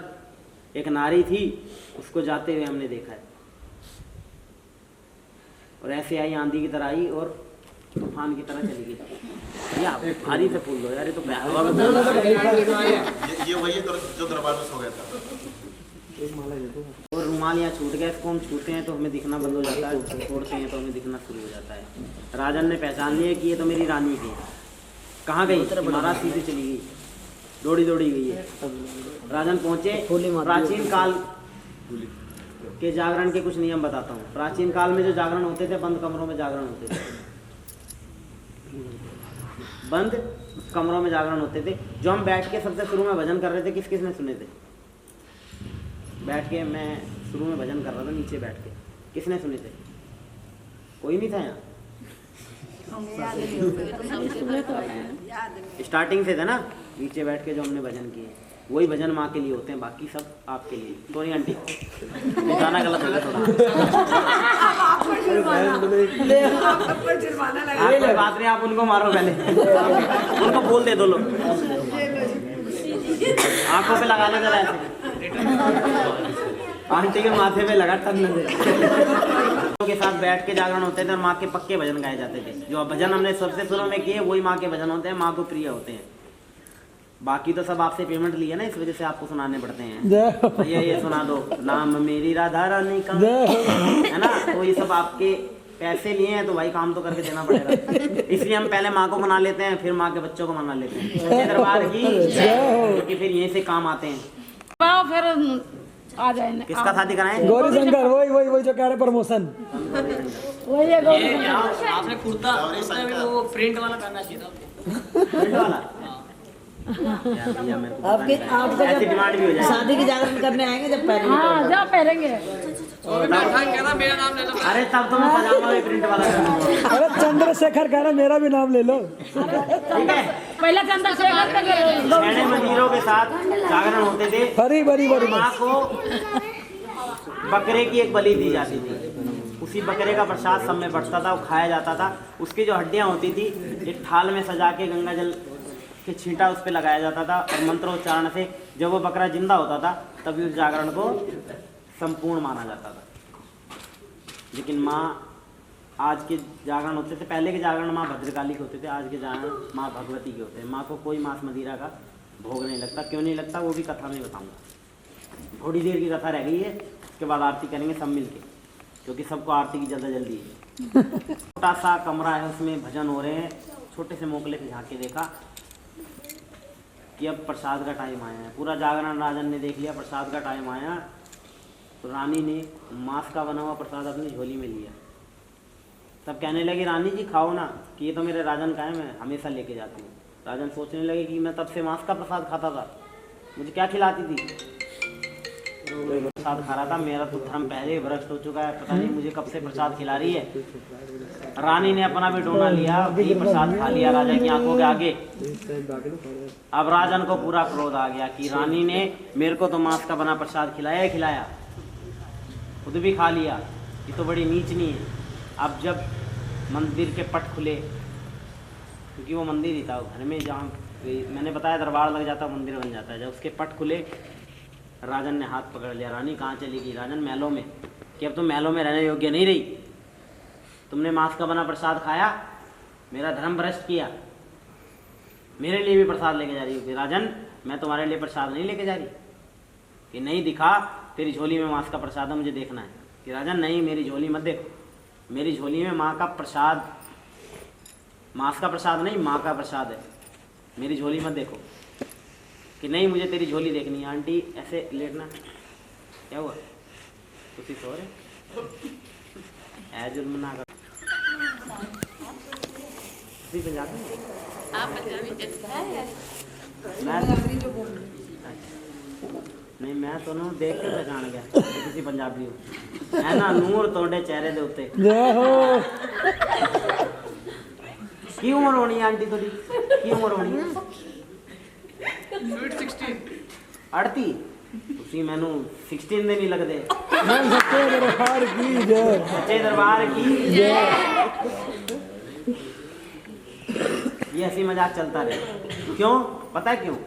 एक नारी थी, उसको जाते हुए हमने देखा है। और ऐसे आई, आंधी की तरह आई और तूफान की तरह चली गई। या भारी से फूल दो यार, ये तो ये वही जो दरबार में सो गया था। और रुमाल यहाँ छूट गया, इसको हम छूते हैं तो हमें दिखना बंद हो जाता है, छोड़ते हैं तो हमें दिखना शुरू हो जाता है। राजन ने पहचान लिया कि ये तो मेरी रानी की। कहाँ गई? महाराज सीधे चली गई, दौड़ी दौड़ी गई है। राजन पहुँचे। प्राचीन काल के जागरण के कुछ नियम बताता हूँ। प्राचीन काल में जो जागरण होते थे, बंद कमरों में जागरण होते थे। बंद कमरों में जागरण होते थे। जो हम बैठ के सबसे शुरू में भजन कर रहे थे, किस किस ने सुने थे? बैठ के मैं शुरू में भजन कर रहा था नीचे बैठ के, किसने सुने थे? कोई नहीं था यहाँ? स्टार्टिंग से थे ना, नीचे बैठ के जो हमने भजन किए वही भजन माँ के लिए होते हैं, बाकी सब आपके लिए। सॉरी आंटी, गाना गलत हो गया थोड़ा। कोई बात नहीं, आप उनको मारो पहले, उनको बोल दे दो लोग, आंखों पे लगाना जरा ऐसे, आंटी के माथे पे लगा टन के साथ बैठ के जागरण होते थे और माँ के पक्के भजन गाए जाते थे। जो भजन हमने सबसे शुरू में किए वही माँ के भजन होते हैं, माँ को प्रिय होते हैं। बाकी तो सब आपसे पेमेंट लिए ना, इस वजह से आपको सुनाने पड़ते हैं। भैया ये सुना दो, नाम मेरी राधा रानी का, है ना, तो ये सब आपके पैसे लिए हैं तो भाई काम तो करके देना पड़ेगा। इसलिए हम पहले माँ को मना लेते हैं, फिर माँ के बच्चों को मना लेते हैं। सच्चे दरबार की, क्योंकि फिर यहीं से काम आते हैं। फिर आ जाए। किसका शादी कराएं? गौरी शंकर, वही जो कह रहे प्रमोशन। वही है गौरी शंकर। आपने कुर्ता वो प्रिंट वाला करना चाहिए था। प्रिंट वाला आपके ऐसी डिमांड भी हो जाए। शादी की जागरण करने आएंगे जब पहनेंगे। हाँ जब पहनेंगे। मेरा नाम ले लो। अरे तब तो मैं पजामा भी प्रिंट वाला करूंगा। अरे चंद्रशेखर कह रहा मेरा भी नाम ले लो। ठीक है, पहले चंद्रशेखर छेड़े मंदिरों के साथ जागरण होते थे। बड़ी माँ को बकरे की एक बलि दी जाती थी, उसी बकरे का प्रसाद सब में बंटता था, वो खाया जाता था। उसकी जो हड्डियाँ होती थी एक थाल में सजा के गंगा जल के छींटा उस पर लगाया जाता था और मंत्रोच्चारण से जब वो बकरा जिंदा होता था तभी उस जागरण को संपूर्ण माना जाता था। लेकिन माँ आज के जागरण होते थे, पहले के जागरण माँ भद्रकाली के होते थे, आज के जागरण माँ भगवती के होते हैं। माँ को कोई मांस मदिरा का भोग नहीं लगता। क्यों नहीं लगता वो भी कथा में बताऊंगा। थोड़ी देर की कथा रह गई है, उसके बाद आरती करेंगे सब मिल के, क्योंकि सबको आरती की ज़्यादा जल्दी है। छोटा सा कमरा है, उसमें भजन हो रहे हैं। छोटे से मोकले से झाँक के देखा कि अब प्रसाद का टाइम आया है। पूरा जागरण राजन ने देख लिया, प्रसाद का टाइम आया तो रानी ने मांस का बना हुआ प्रसाद अपनी झोली में लिया। तब कहने लगे रानी जी खाओ ना, कि ये तो मेरे राजन का है, मैं हमेशा लेके जाती हूँ। राजन सोचने लगे कि मैं तब से मांस का प्रसाद खाता था, मुझे क्या खिलाती थी? प्रसाद खा रहा था। मेरा तो धर्म पहले ही भ्रष्ट हो चुका है, पता नहीं मुझे कब से प्रसाद खिला रही है। रानी ने अपना भी डोना लिया, भी प्रसाद खा लिया राजा की आंखों के आगे। अब राजन को पूरा क्रोध आ गया कि रानी ने मेरे को तो मांस का बना प्रसाद खिलाया ही खिलाया, खुद भी खा लिया, ये तो बड़ी नीचनी है। अब जब मंदिर के पट खुले, क्योंकि वो मंदिर ही था, घर में जहाँ मैंने बताया दरबार लग जाता मंदिर बन जाता है, जब उसके पट खुले राजन ने हाथ पकड़ लिया। रानी कहाँ चली गई? राजन महलों में, कि अब तुम महलों में रहने योग्य नहीं रही, तुमने मांस का बना प्रसाद खाया, मेरा धर्म भ्रष्ट किया, मेरे लिए भी प्रसाद लेके जा रही हो। राजन मैं तुम्हारे लिए प्रसाद नहीं लेके जा रही, कि नहीं दिखा तेरी झोली में मांस का प्रसाद है, मुझे देखना है। कि राजन नहीं, मेरी झोली मत देखो, मेरी झोली में माँ का प्रसाद, मांस का प्रसाद नहीं माँ का प्रसाद है, मेरी झोली मत देखो। कि नहीं मुझे तेरी झोली देखनी है। आंटी ऐसे लेटना, क्या हुआ? तुसी सो रहे? ऐ जुल्म ना कर। तुसी पंजाबी? आप पंजाबी नहीं मैं तो ना देख के पहचान गया किसी पंजाबी हो, है ना, नूर तोड़े चेहरे दे उत्ते। की उम्र होनी है आंटी थोड़ी? की उम्र होनी है? 38? ਤੁਸੀਂ ਮੈਨੂੰ 16 ਦੇ नहीं लगते। सच्चे दरबार की जय। सच्चे दरबार की जय। ये हंसी मजाक चलता रहे। क्यों? पता है क्यों?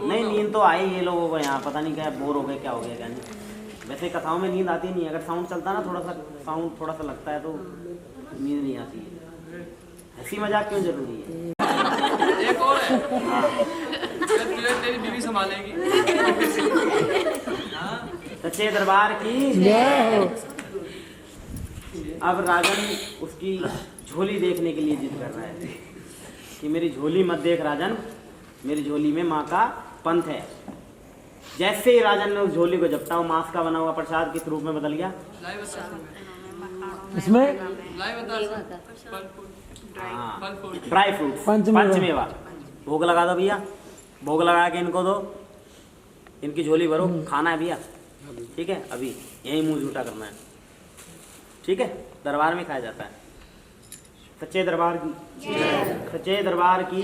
नहीं नींद तो आई ये लोगों को यहाँ, पता नहीं क्या बोर हो गए, क्या हो गया क्या नहीं। वैसे कथाओं में नींद आती नहीं, अगर साउंड चलता ना, थोड़ा सा साउंड थोड़ा सा लगता है तो नींद नहीं आती है। हंसी मजाक क्यों जरूरी है? एक और है, तेरी बीवी संभालेगी। सच्चे दरबार की जय। अब राजन उसकी झोली देखने के लिए जिद कर रहा है कि मेरी झोली मत देख राजन, मेरी झोली में माँ का पंथ है। जैसे ही राजन ने उस झोली को झपटा, वो मांस का बना हुआ प्रसाद किस रूप में बदल गया? इसमें ड्राई फ्रूट्स पंचमेवा। पंचमेवा भोग लगा दो भैया, भोग लगा के इनको दो, इनकी झोली भरो, खाना है भैया, ठीक है, अभी यही मुंह झूठा करना है, ठीक है, दरबार में खाया जाता है। सच्चे दरबार की, सच्चे दरबार की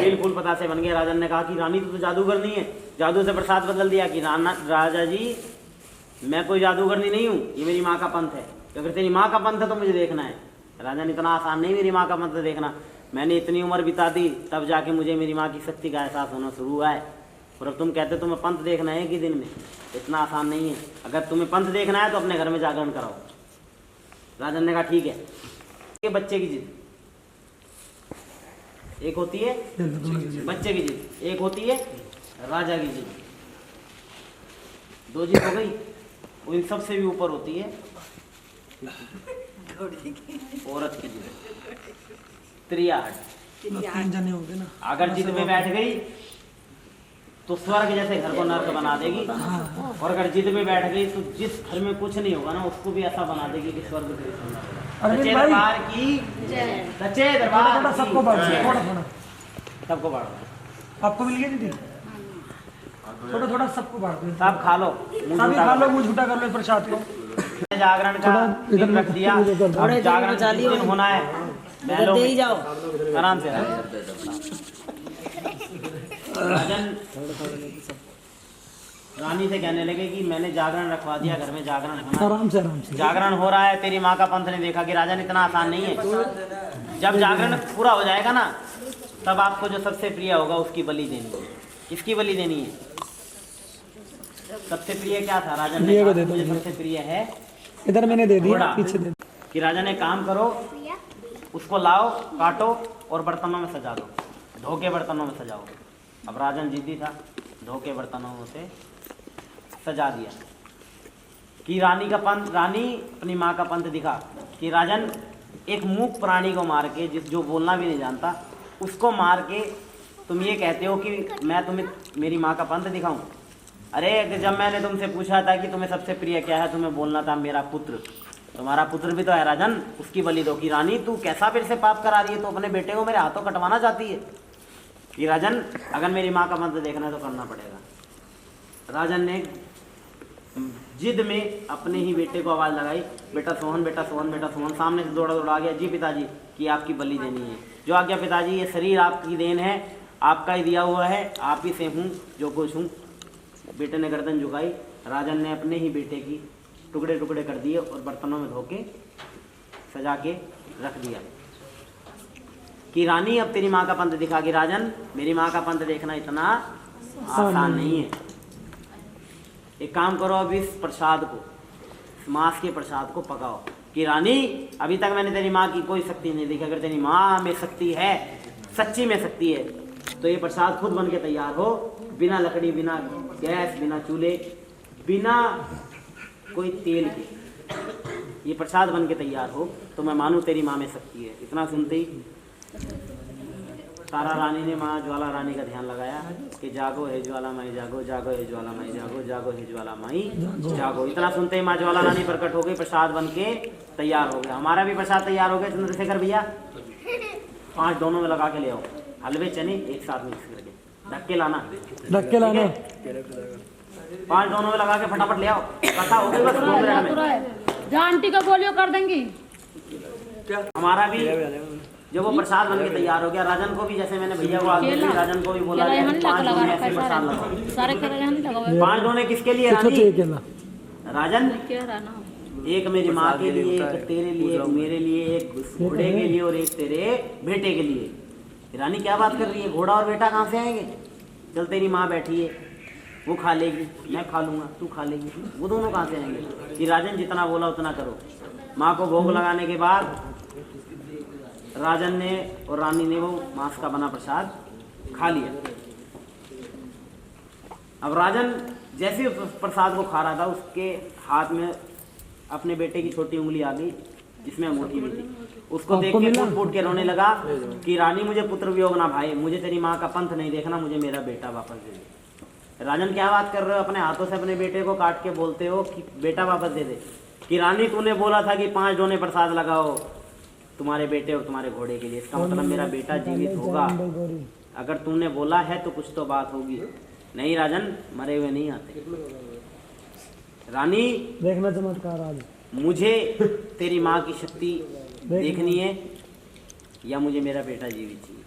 दिल फूल पता से बन गए। राजन ने कहा कि रानी तो जादूगर नहीं है, जादू से प्रसाद बदल दिया कि राजा जी मैं कोई जादूगरनी नहीं हूँ, ये मेरी माँ का पंथ है, अगर तेरी माँ का पंथ है तो मुझे देखना है। राजन इतना आसान नहीं मेरी माँ का पंथ देखना, मैंने इतनी उम्र बिता दी तब जाके मुझे मेरी माँ की शक्ति का एहसास होना शुरू हुआ है, और अब तुम कहते तुम्हें पंथ देखना है कि दिन में, इतना आसान नहीं है। अगर तुम्हें पंथ देखना है तो अपने घर में जागरण कराओ। राजन ने कहा ठीक है। ये बच्चे की जिद एक होती है, बच्चे की जिद एक होती है, राजा की जिद, दो जिद हो गई। वो इन सबसे भी ऊपर होती है औरत की जिद, त्रियाट। 3 जने हो गए ना। अगर जिद में बैठ गई तो स्वर्ग जैसे घर को नर्क बना देगी, और अगर जिद में बैठ गई तो जिस घर में कुछ नहीं होगा ना उसको भी ऐसा बना देगी कि स्वर्ग से सच्चे दरबार की, सच्चे दरबार की। सबको बांट दो, थोड़ा सबको बांट दो। आपको मिल गया दीदी? थोड़ा थोड़ा सबको बांट दो, सब खा लो, सभी खा लो, मुंह झूठा कर लो प्रसाद को। जागरण का दिन रख दिया, अब जागरण जिस दिन होना है बैलो दे ही जाओ आराम से। राजन रानी से कहने लगे कि मैंने जागरण रखवा दिया, घर में जागरण होना है। आराम से जागरण हो रहा है, तेरी माँ का पंथ ने देखा कि राजन इतना आसान नहीं है। जब जागरण पूरा हो जाएगा ना तब आपको जो सबसे प्रिय होगा उसकी बलि देनी है। किसकी बलि देनी है? सबसे प्रिय क्या था? राजन ने कहा मुझे सबसे प्रिय है, इधर मैंने दे दिया, घोड़ा। पीछे दे कि राजा ने काम करो, उसको लाओ, काटो और बर्तनों में सजा दो, धोके बर्तनों में सजाओ। अब राजन जिद्दी था, धोके बर्तनों में से सजा दिया। कि रानी का पंथ, रानी अपनी माँ का पंथ दिखा कि राजन एक मूक प्राणी को मार के, जो बोलना भी नहीं जानता, उसको मार के तुम ये कहते हो कि मैं तुम्हें मेरी माँ का पंथ दिखाऊं। अरे जब मैंने तुमसे पूछा था कि तुम्हें सबसे प्रिय क्या है, तुम्हें बोलना था मेरा पुत्र, तुम्हारा पुत्र भी तो है राजन, उसकी बलि दो। कि रानी तू कैसा फिर से पाप करा रही है, तो अपने बेटे को मेरे हाथों कटवाना चाहती है। कि राजन अगर मेरी माँ का पंथ देखना है तो करना पड़ेगा। राजन ने जिद में अपने ही बेटे को आवाज़ लगाई, बेटा सोहन, बेटा सोहन, बेटा सोहन। सामने से दौड़ा दौड़ा आ गया, जी पिताजी कि आपकी बलि देनी है। जो आज्ञा पिताजी, ये शरीर आपकी देन है, आपका ही दिया हुआ है, आप ही से हूँ जो कुछ हूँ। बेटे ने गर्दन झुकाई, राजन ने अपने ही बेटे की टुकड़े टुकड़े कर दिए और बर्तनों में धो के सजा के रख दिया। कि रानी अब तेरी माँ का पंथ दिखा। कि राजन मेरी माँ का पंथ देखना इतना आसान नहीं है। एक काम करो, अब इस प्रसाद को, मांस के प्रसाद को पकाओ। कि रानी अभी तक मैंने तेरी माँ की कोई शक्ति नहीं देखी, अगर तेरी माँ में शक्ति है, सच्ची में शक्ति है, तो ये प्रसाद खुद बन के तैयार हो, बिना लकड़ी, बिना गैस, बिना चूल्हे, बिना कोई तेल के ये प्रसाद बन के तैयार हो, तो मैं मानूं तेरी माँ में शक्ति है। इतना सुनते ही तारा रानी ने माँ ज्वाला रानी का ध्यान लगाया कि जागो हे ज्वाला माई जागो, जागो हे ज्वाला माई जागो, जागो हे ज्वाला माई जागो। इतना सुनते ही माँ ज्वाला रानी प्रकट हो गई, प्रसाद बन के तैयार हो गया। हमारा भी प्रसाद तैयार हो गया चंद्रशेखर भैया। 5 दोनों में लगा के ले आओ, हलवे चने एक साथ मिक्स करके, धक्के लाना, 5 दोनों में लगा के फटाफट ले आओ। कथा हो गई बस 2 मिनट में। आंटी को बोलियो कर देंगी। हमारा भी जब वो प्रसाद बन के तैयार हो गया, राजन को भी, जैसे मैंने भैया को आगे दी, राजन को भी बोला 5 दोने ऐसे प्रसाद लगाओ। सारे केला यहाँ नहीं लगा हुआ है। 5 दोने किसके लिए रानी? राजन क्या रहा ना, एक मेरी माँ के लिए, एक तेरे लिए, एक मेरे लिए, एक घोड़े के लिए और एक तेरे बेटे के लिए। रानी क्या बात कर रही है, घोड़ा और बेटा कहाँ से आएंगे? चल तेरी माँ बैठी है, वो खा लेगी, मैं खा लूँगा, तू खा लेगी, वो दोनों कहाँ से आएंगे? कि राजन जितना बोला उतना करो। माँ को भोग लगाने के बाद राजन ने और रानी ने वो मांस का बना प्रसाद खा लिया। अब राजन जैसे प्रसाद को खा रहा था, उसके हाथ में अपने बेटे की छोटी उंगली आ गई जिसमें अंगूठी भी थी। उसको देख के फूट फूट के रोने लगा कि रानी मुझे पुत्र वियोग ना भाई, मुझे तेरी माँ का पंथ नहीं देखना, मुझे मेरा बेटा वापस दे दे। राजन क्या बात कर रहे हो, अपने हाथों से अपने बेटे को काट के बोलते हो कि बेटा वापस दे दे। कि रानी तूने बोला था कि 5 डोने प्रसाद लगाओ तुम्हारे बेटे और तुम्हारे घोड़े के लिए, इसका मतलब मेरा बेटा जीवित होगा। अगर तुमने बोला है तो कुछ तो बात होगी। नहीं राजन, मरे हुए नहीं आते। रानी देखना चमत्कार आज। मुझे तेरी माँ की शक्ति देखनी है या मुझे मेरा बेटा जीवित चाहिए।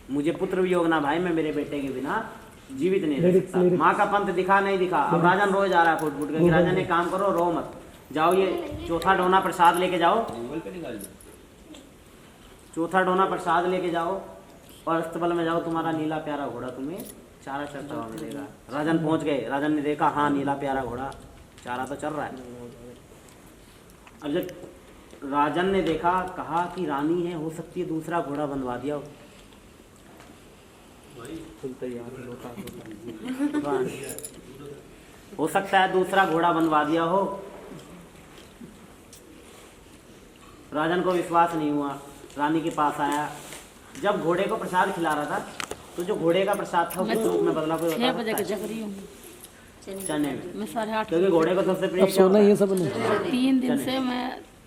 मुझे पुत्र वियोग ना भाई, मैं मेरे बेटे के बिना जीवित नहीं रह सकता। माँ का पंथ दिखा नहीं दिखा। अब राजन रोज जा रहा है फुट फुट कर। राजन एक काम करो, रो मत, जाओ ये चौथा डोना प्रसाद लेके जाओ, चौथा डोना प्रसाद लेके जाओ और अस्तबल में जाओ। तुम्हारा नीला प्यारा घोड़ा तुम्हें चारा चरता हुआ मिलेगा। राजन पहुंच गए। राजन ने देखा हाँ नीला प्यारा घोड़ा चारा तो चल रहा है। अब जब राजन ने देखा, कहा कि रानी है, हो सकती है दूसरा घोड़ा बनवा दिया हो। हो सकता है दूसरा घोड़ा बनवा दिया हो। राजन को विश्वास नहीं हुआ, रानी के पास आया। जब घोड़े को प्रसाद खिला रहा था तो जो घोड़े का प्रसाद था उसके रूप में बदला। कोई 6 बजे के जग रही हूँ चने में, मैं 8:30 क्योंकि घोड़े को सबसे प्रिय सोना ये सब नहीं, 3 दिन से मैं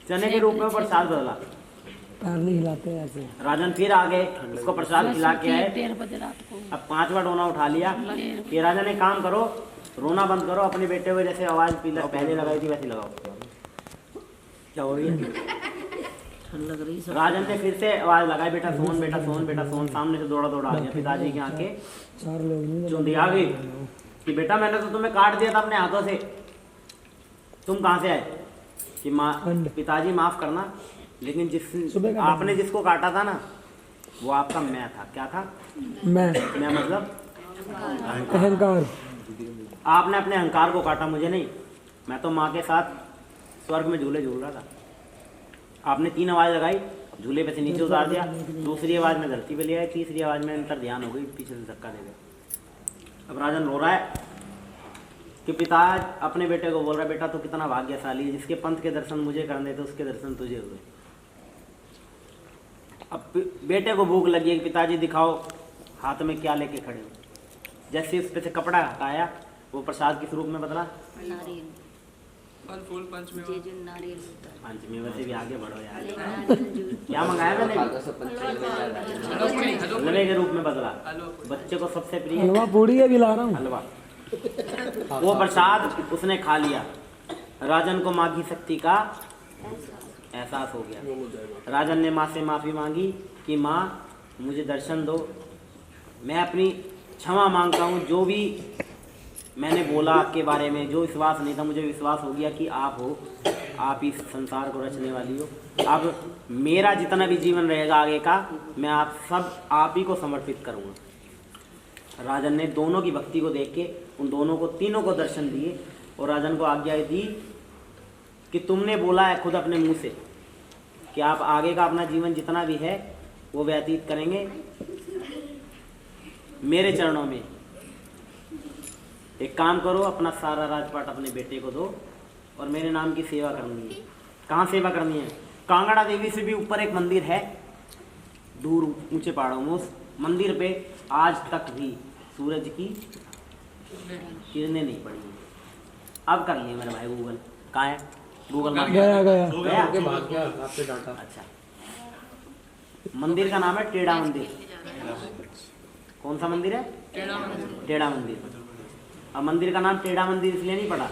चने के रूप में प्रसाद बदला। पैर नहीं हिलाते ऐसे। राजन फिर आ गए, उसको प्रसाद खिला के आए। 1:30 बजे रात को अब 5वां डोना उठा लिया कि राजा ने काम करो, रोना बंद करो, अपने बेटे को जैसे आवाज पहले लगाई थी वैसे लगाओ। क्या हो रही है? लग रही सब। राजन ने फिर से आवाज लगाई, बेटा सोन, बेटा सोन, बेटा सोन। सामने से दौड़ा दौड़ा आ गया। पिताजी की आंखें 4 लोग चुंदी आ गई कि बेटा मैंने तो तुम्हें काट दिया था अपने हाथों से, तुम कहाँ से आए? कि माँ, पिताजी माफ करना, लेकिन आपने जिसको काटा था ना वो आपका मैं था। क्या था? मैं मतलब अहंकार। आपने अपने अहंकार को काटा, मुझे नहीं। मैं तो माँ के साथ स्वर्ग में झूले झूल रहा था। आपने 3 आवाज़ लगाई, झूले पे से नीचे उतार दिया। दूसरी आवाज़ में धरती पे ले आए। तीसरी आवाज़ में अंतर ध्यान हो गई, पीछे से धक्का दे गया। अब राजन रो रहा है कि पिता अपने बेटे को बोल रहा है, बेटा तू कितना भाग्यशाली है, जिसके पंथ के दर्शन मुझे करने थे उसके दर्शन तुझे हुए। अब बेटे को भूख लगी है कि पिताजी दिखाओ हाथ में क्या लेके खड़े हो। जैसे उस पे से कपड़ा हटाया, वो प्रसाद किस रूप में बदला? नारियल, फल फूल पंचमेवा। नारियल पंचमेवा से भी आगे बढ़ो यार। क्या मंगाया मैंने? हलवे के रूप में बदला। बच्चे को सबसे प्रिय हलवा पूड़ी है भी ला रहा हूँ। हलवा। वो प्रसाद उसने खा लिया। राजन को माँ की शक्ति का एहसास हो गया। राजन ने माँ से माफ़ी मांगी कि माँ मुझे दर्शन दो, मैं अपनी क्षमा मांगता हूँ। जो भी मैंने बोला आपके बारे में, जो विश्वास नहीं था, मुझे विश्वास हो गया कि आप हो, आप इस संसार को रचने वाली हो। अब मेरा जितना भी जीवन रहेगा आगे का, मैं आप ही को समर्पित करूँगा। राजन ने दोनों की भक्ति को देख के उन दोनों को, तीनों को दर्शन दिए और राजन को आज्ञा दी कि तुमने बोला है खुद अपने मुंह से कि आप आगे का अपना जीवन जितना भी है वो व्यतीत करेंगे मेरे चरणों में। एक काम करो, अपना सारा राजपाट अपने बेटे को दो और मेरे नाम की सेवा करनी है। कहाँ सेवा करनी है? कांगड़ा देवी से भी ऊपर एक मंदिर है, दूर ऊंचे पहाड़ों में। उस मंदिर पे आज तक भी सूरज की किरणें नहीं पड़ी। अब कर लिए मेरे भाई गूगल। कहाँ है गूगल? गया। अच्छा, मंदिर का नाम है टेढ़ा मंदिर। कौन सा मंदिर है? टेढ़ा मंदिर। अब मंदिर का नाम टेढ़ा मंदिर इसलिए नहीं पड़ा,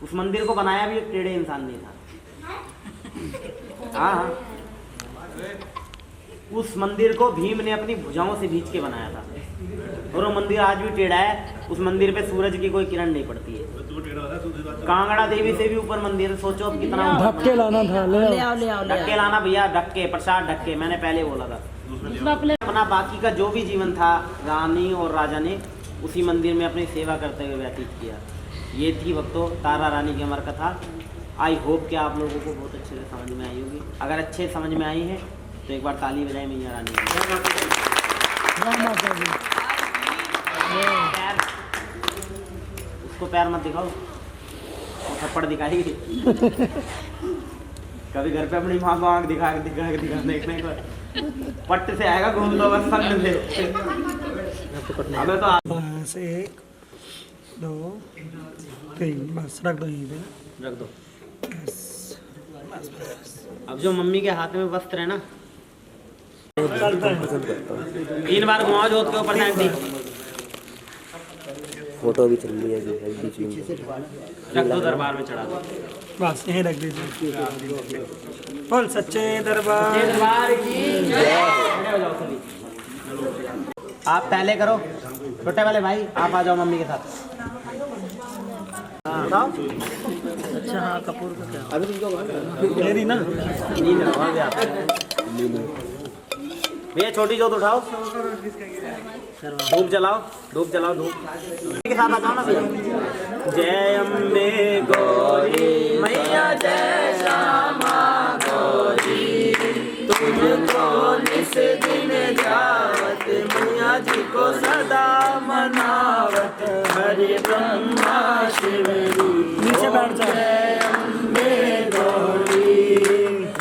उस मंदिर को बनाया भी एक टेढ़े इंसान ने था। हाँ, उस मंदिर को भीम ने अपनी भुजाओं से खींच के बनाया था और वो मंदिर आज भी टेढ़ा है। उस मंदिर पे सूरज की कोई किरण नहीं पड़ती है। कांगड़ा देवी से भी ऊपर मंदिर है। सोचो अब कितना धक्के लाना था। ले आओ। धक्के लाना भैया, धक्के प्रसाद ढक्के, मैंने पहले बोला था। अपना बाकी का जो भी जीवन था रानी और राजा ने उसी मंदिर में अपनी सेवा करते हुए व्यतीत किया। ये थी भक्तों तारा रानी की अमर कथा। आई होप कि आप लोगों को बहुत अच्छे से समझ में आई होगी। अगर अच्छे समझ में आई है तो एक बार ताली बजाए मैया रानी की। पैर, उसको पैर मत दिखाओ, वो थप्पड़ दिखाएगी। कभी घर पे अपनी माँ को आँख दिखा देखने को पट्ट से आएगा घूम दो बस संग से। अबे तो से एक 2 3 बस रख दो यहीं पे। रख दो। अब जो मम्मी के हाथ में वस्त्र है ना, 3 बार घुमाओ जोत के ऊपर सेंटी। फोटो भी चल रही है बीच में। रख दो, दरबार में चढ़ा दो। बस यहीं रख दीजिए। बोल सच्चे दरबार की जय। आप पहले करो, छोटे वाले भाई आप आ जाओ मम्मी के साथ। बताओ। अच्छा हाँ, कपूर का क्या? मेरी ना नींद लगा गया भैया, छोटी जोत उठाओ, धूप जलाओ, धूप जलाओ, धूप के साथ आ जाओ ना भैया। जय अम्बे गौरी मैया, जय श्यामा गौरी, तुझको निस दिन जावत, मैया जी को सदा मनावत, हरि ब्रह्मा शिवरी। नीचे बैठ जाओ। जय अम्बे गौरी,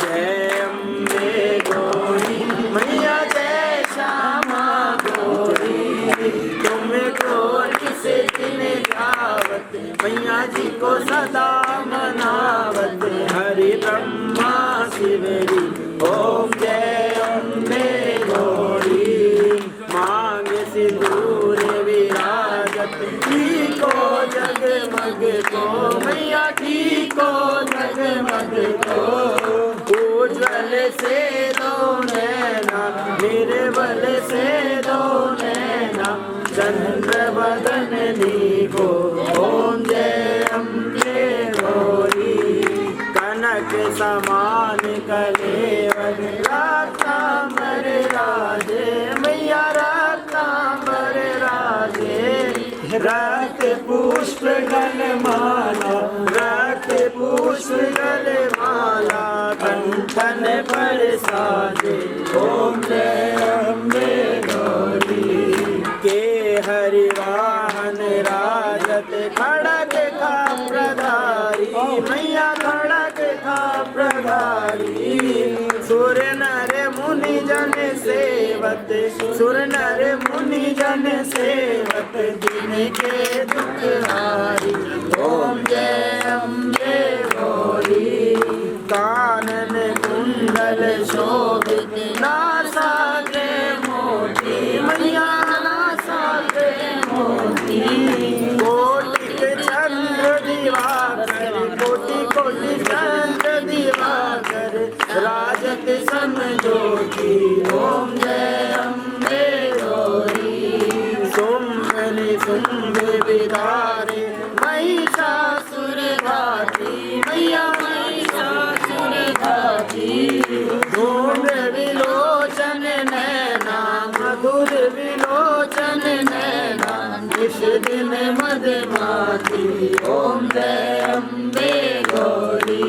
जय अम्बे गौरी मैया, जय श्यामा गौरी, तुमको किस दिन जावत, मैया जी को सदा मनावत, हरि ब्रह्मा शिवरी। ओम जय अम्बे गौरी, मांग सिंदूर विराजत, को जगमग को मैया की को जगमग को, उज्ज्वल से दो नैना, निर्मल से दो नैना, चंद्र बदन को। ओम जय अम्बे गौरी, कनक समान कलेवर, रातांबर राजे मैया, रातांबर राजे, रक्त पुष्प गलमाला, रक्त पुष्प गलमाला, कंठन पर साजे। ओम जय अम्बे गौरी, के हरिवाहन राजत, खड़ग का प्रधारी मैया, खड़ग का प्रधारी, सुर नर मुनि जन सेवत, सुर नर मुनि जन सेवत, दिन के दुख हारी। ओम जय अम्बे गौरी, कानन कुंडल शोभित, नासाग्रे मोती मैया, नासाग्रे मोती, कोटि चंद्र दिवाकर, कोटि कोटि चंद्र दिवाकर, राजत समझोती। ओम जय अम्बे गौरी, सुम्भनि शुंभ विदारे, महिषासुर घाती मैया, महिषासुर घाती, धूम्र विलोचन नैना, मधुर विलोचन नैना, इस दिन मदमाती। ओम जय अम्बे गौरी,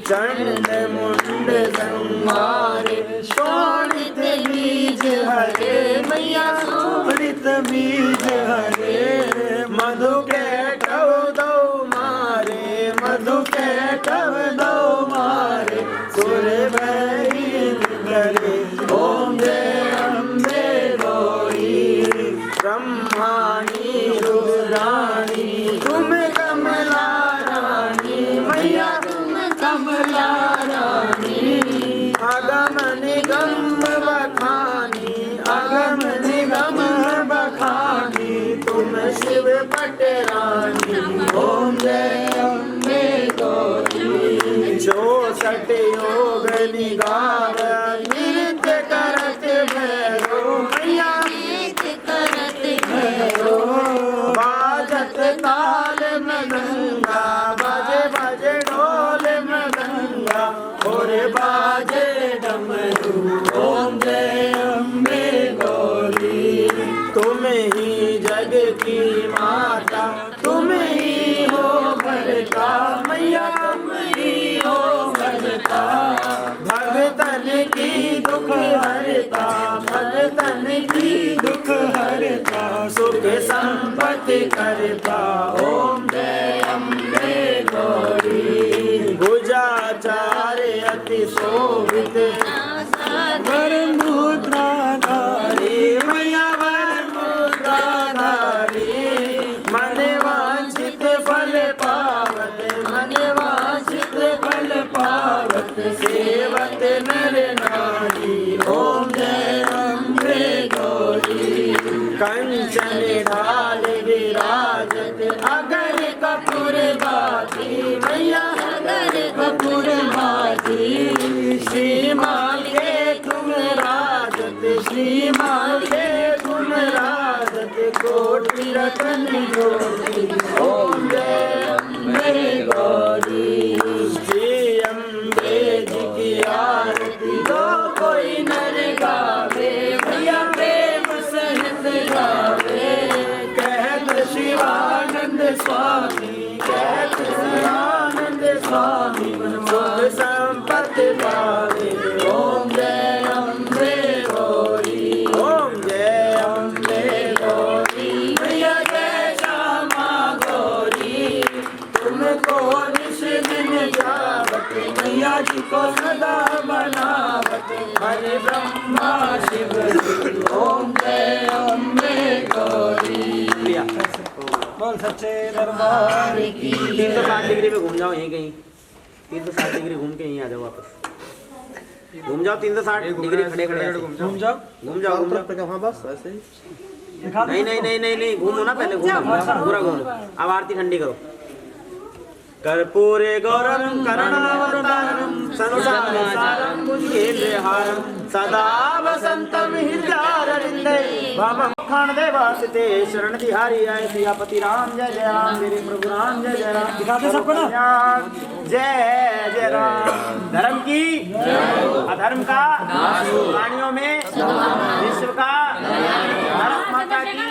चंड मुंड संहारे, शोणित बीज हरे मैया, शोणित बीज हरे, मधु के टव दो मारे, मधु के टव दो मारे, सुर भरी करे। ओम जय अम्बे गौरी, ब्रह्माणी रुद्राणी, तुम कमला रानी मैया, तुम कमला रानी, अगम निगम बखानी, अगम निगम बखानी, तुम शिव पट रानी। ओम जय अम्बे गौरी, 64 योग निगार, नृत्य करत भैरो मैया, नृत्य करत भैरो, बाजत ताल मृदंगा, बाजे बाजे ढोल मृदंगा, और बाजे डमरू। ओम जय अम्बे गौरी, तुम ही जग की माता, तुम ही हो भरता मैया, तुम ही हो भरता, भगतन की दुख हरता, भगतन की दुख हरता, सुख संपत्ति करता। ओम जय अम्बे गौरी, भुजाचार्य अति शोभित, वर मुद्राधारी मैया, वर मुद्राधारी, मनवा नर नारी ओम जय अम्बे गौरी कंचन ढाल विराजत अगर कपूर बाजी मैया अगर कपूर बाजी श्री माँ के तुम राजत श्री माँ के तुम राजत कोटि रतन ज्योति ओम जय अम्बे गौरी श्री अम्बे जी की आरती दो कोई नर गावे भैया प्रेम सहित गावे कहत शिवानंद स्वामी कहत शिवानंद स्वामी सुख संपत्ति पावे ओम जय अम्बे गौरी ओम जय अम्बे गौरी भैया जय श्यामा गौरी तुमको निश दिन जावत मैया जी को सदा बनावत हरे ब्रह्मा शिव ओम जय अम्बे गौरी बोल सच्चे दरबार की 360 डिग्री में घूम जाओ यहीं कहीं 360 डिग्री घूम के यहीं आ जाओ वापस घूम जाओ 360 डिग्री खड़े खड़े घूम जाओ घूम जाओ हाँ बस ऐसे ही दिखा दो। नहीं घूमो ना पहले घूमो पूरा घूमो अब आरती ठंडी करो कर्पूरे गौरम करुणावतारम संसारसारम भुजगेन्द्रहारम सदा वसंतम हृदयारविंदे भवम खान देवासिते शरण तिहारी आए सियापति राम जय जय राम मेरे प्रभु राम जय जय राम दिखा दे सबको ना। जय जय राम धर्म की अधर्म का प्राणियों में विश्व का भारत माता की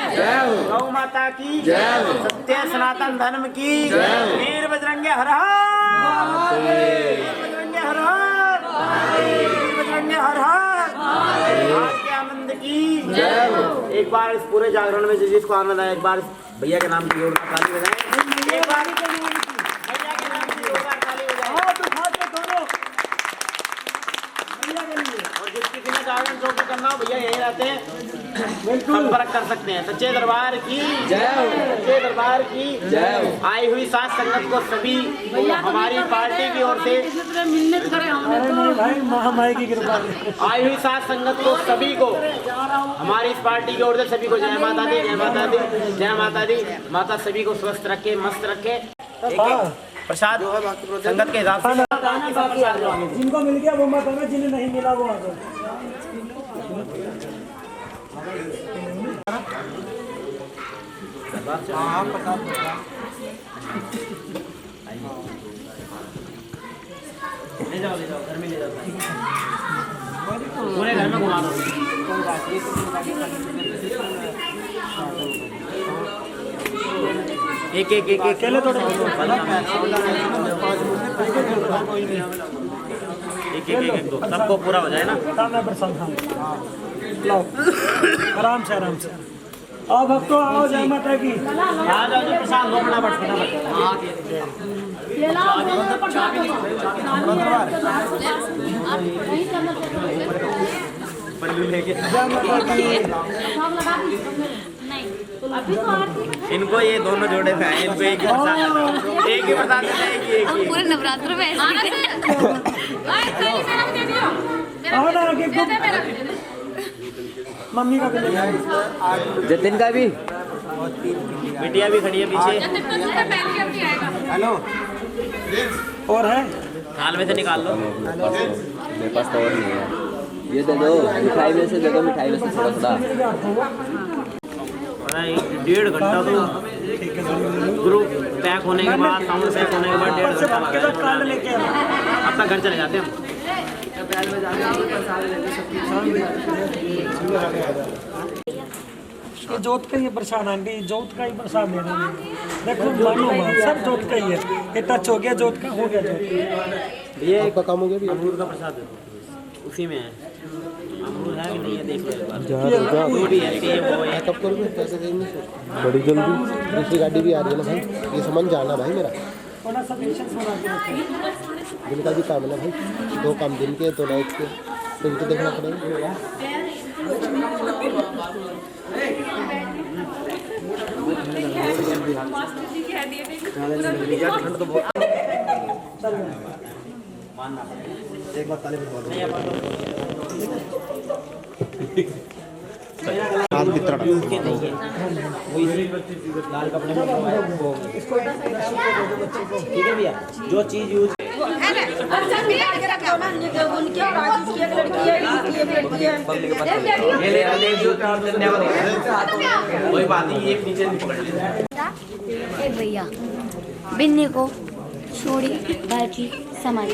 गौ माता की सत्य सनातन धर्म की वीर बजरंगे हर हर बजरंगे हर हर बजरंगे हर हर आज के आनंद की एक बार इस पूरे जागरण में जिसको आनंद आया एक बार भैया के नाम की ओर ताली बजाएं एक बार भैया के नाम की ओर ताली बजाएं हाथ उठा के दोनों भैया के लिए और जिस किसी ने जागरण जो भी करना हो भैया यहीं रहते हैं बिल्कुल संपर्क कर सकते हैं सच्चे दरबार की सच्चे दरबार की आई हुई साथ संगत को सभी हमारी पार्टी की ओर से मिन्नत करे हमने अरे नहीं भाई महामाई की कृपा से। आई हुई साथ संगत को सभी को हमारी इस पार्टी की ओर से सभी को जय माता दी जय माता दी जय माता दी माता सभी को स्वस्थ रखे मस्त रखे प्रसाद संगत के हिसाब से जिनको मिल गया वो मत आना जिन्हें नहीं मिला वो आ जाओ। ले जाओ घर में ले जाओ पूरे घर में घुमा दो एक एक एक अकेले थोड़े एक दो सबको पूरा हो जाए ना मैं प्रसाद खाऊं लाओ आराम से आओ भक्तों आओ जय माता की आ जाओ जी प्रसाद लो फटाफट पल्लू लेके इनको ये दोनों जोड़े थे इनको एक ही प्रसाद देता है एक ही पूरे नवरात्र में आओ ना आगे मम्मी का भी ले जाओ। जतिन का भी बिटिया भी खड़ी है पीछे हेलो और है थाल में से निकाल लो मेरे पास तो और नहीं है ये दे दो मिठाई में से दे दो मिठाई में से थोड़ा थोड़ा पता है 1.5 घंटा तो ग्रुप पैक होने के बाद साउंड पैक होने के बाद 1.5 घंटा लगा अब तक घर चले जाते हैं ये जोत का ही प्रसाद आंटी जोत का ही प्रसाद दे रहे हैं देखो मानो बात सब जोत का ही है ये टच हो गया जोत का हो गया जोत ये आपका काम हो गया भी अमरूद का प्रसाद है उसी में है अमरूद है कि नहीं है देख लो एक बार जो भी है कि ये वो है कब करोगे पैसे देंगे बड़ी जल्दी दूसरी गाड़ी भी आ रही है ना भाई ये समझ जाना भाई मेरा थोड़ा सा पेशेंस होना चाहिए दिन का भी काम है ना भाई 2 काम दिन के 2 नाइट के तो इनको देखना पड़ेगा मानना पड़ेगा। एक बार ताली बजवा नहीं अपन हाथ भीतर तो यूज के नहीं है वो इसी लाल कपड़े में वो ठीक है भैया जो चीज यूज कोई बात नहीं एक नीचे पकड़ लेना भैया बिन्नी को छोड़ी बाकी समाज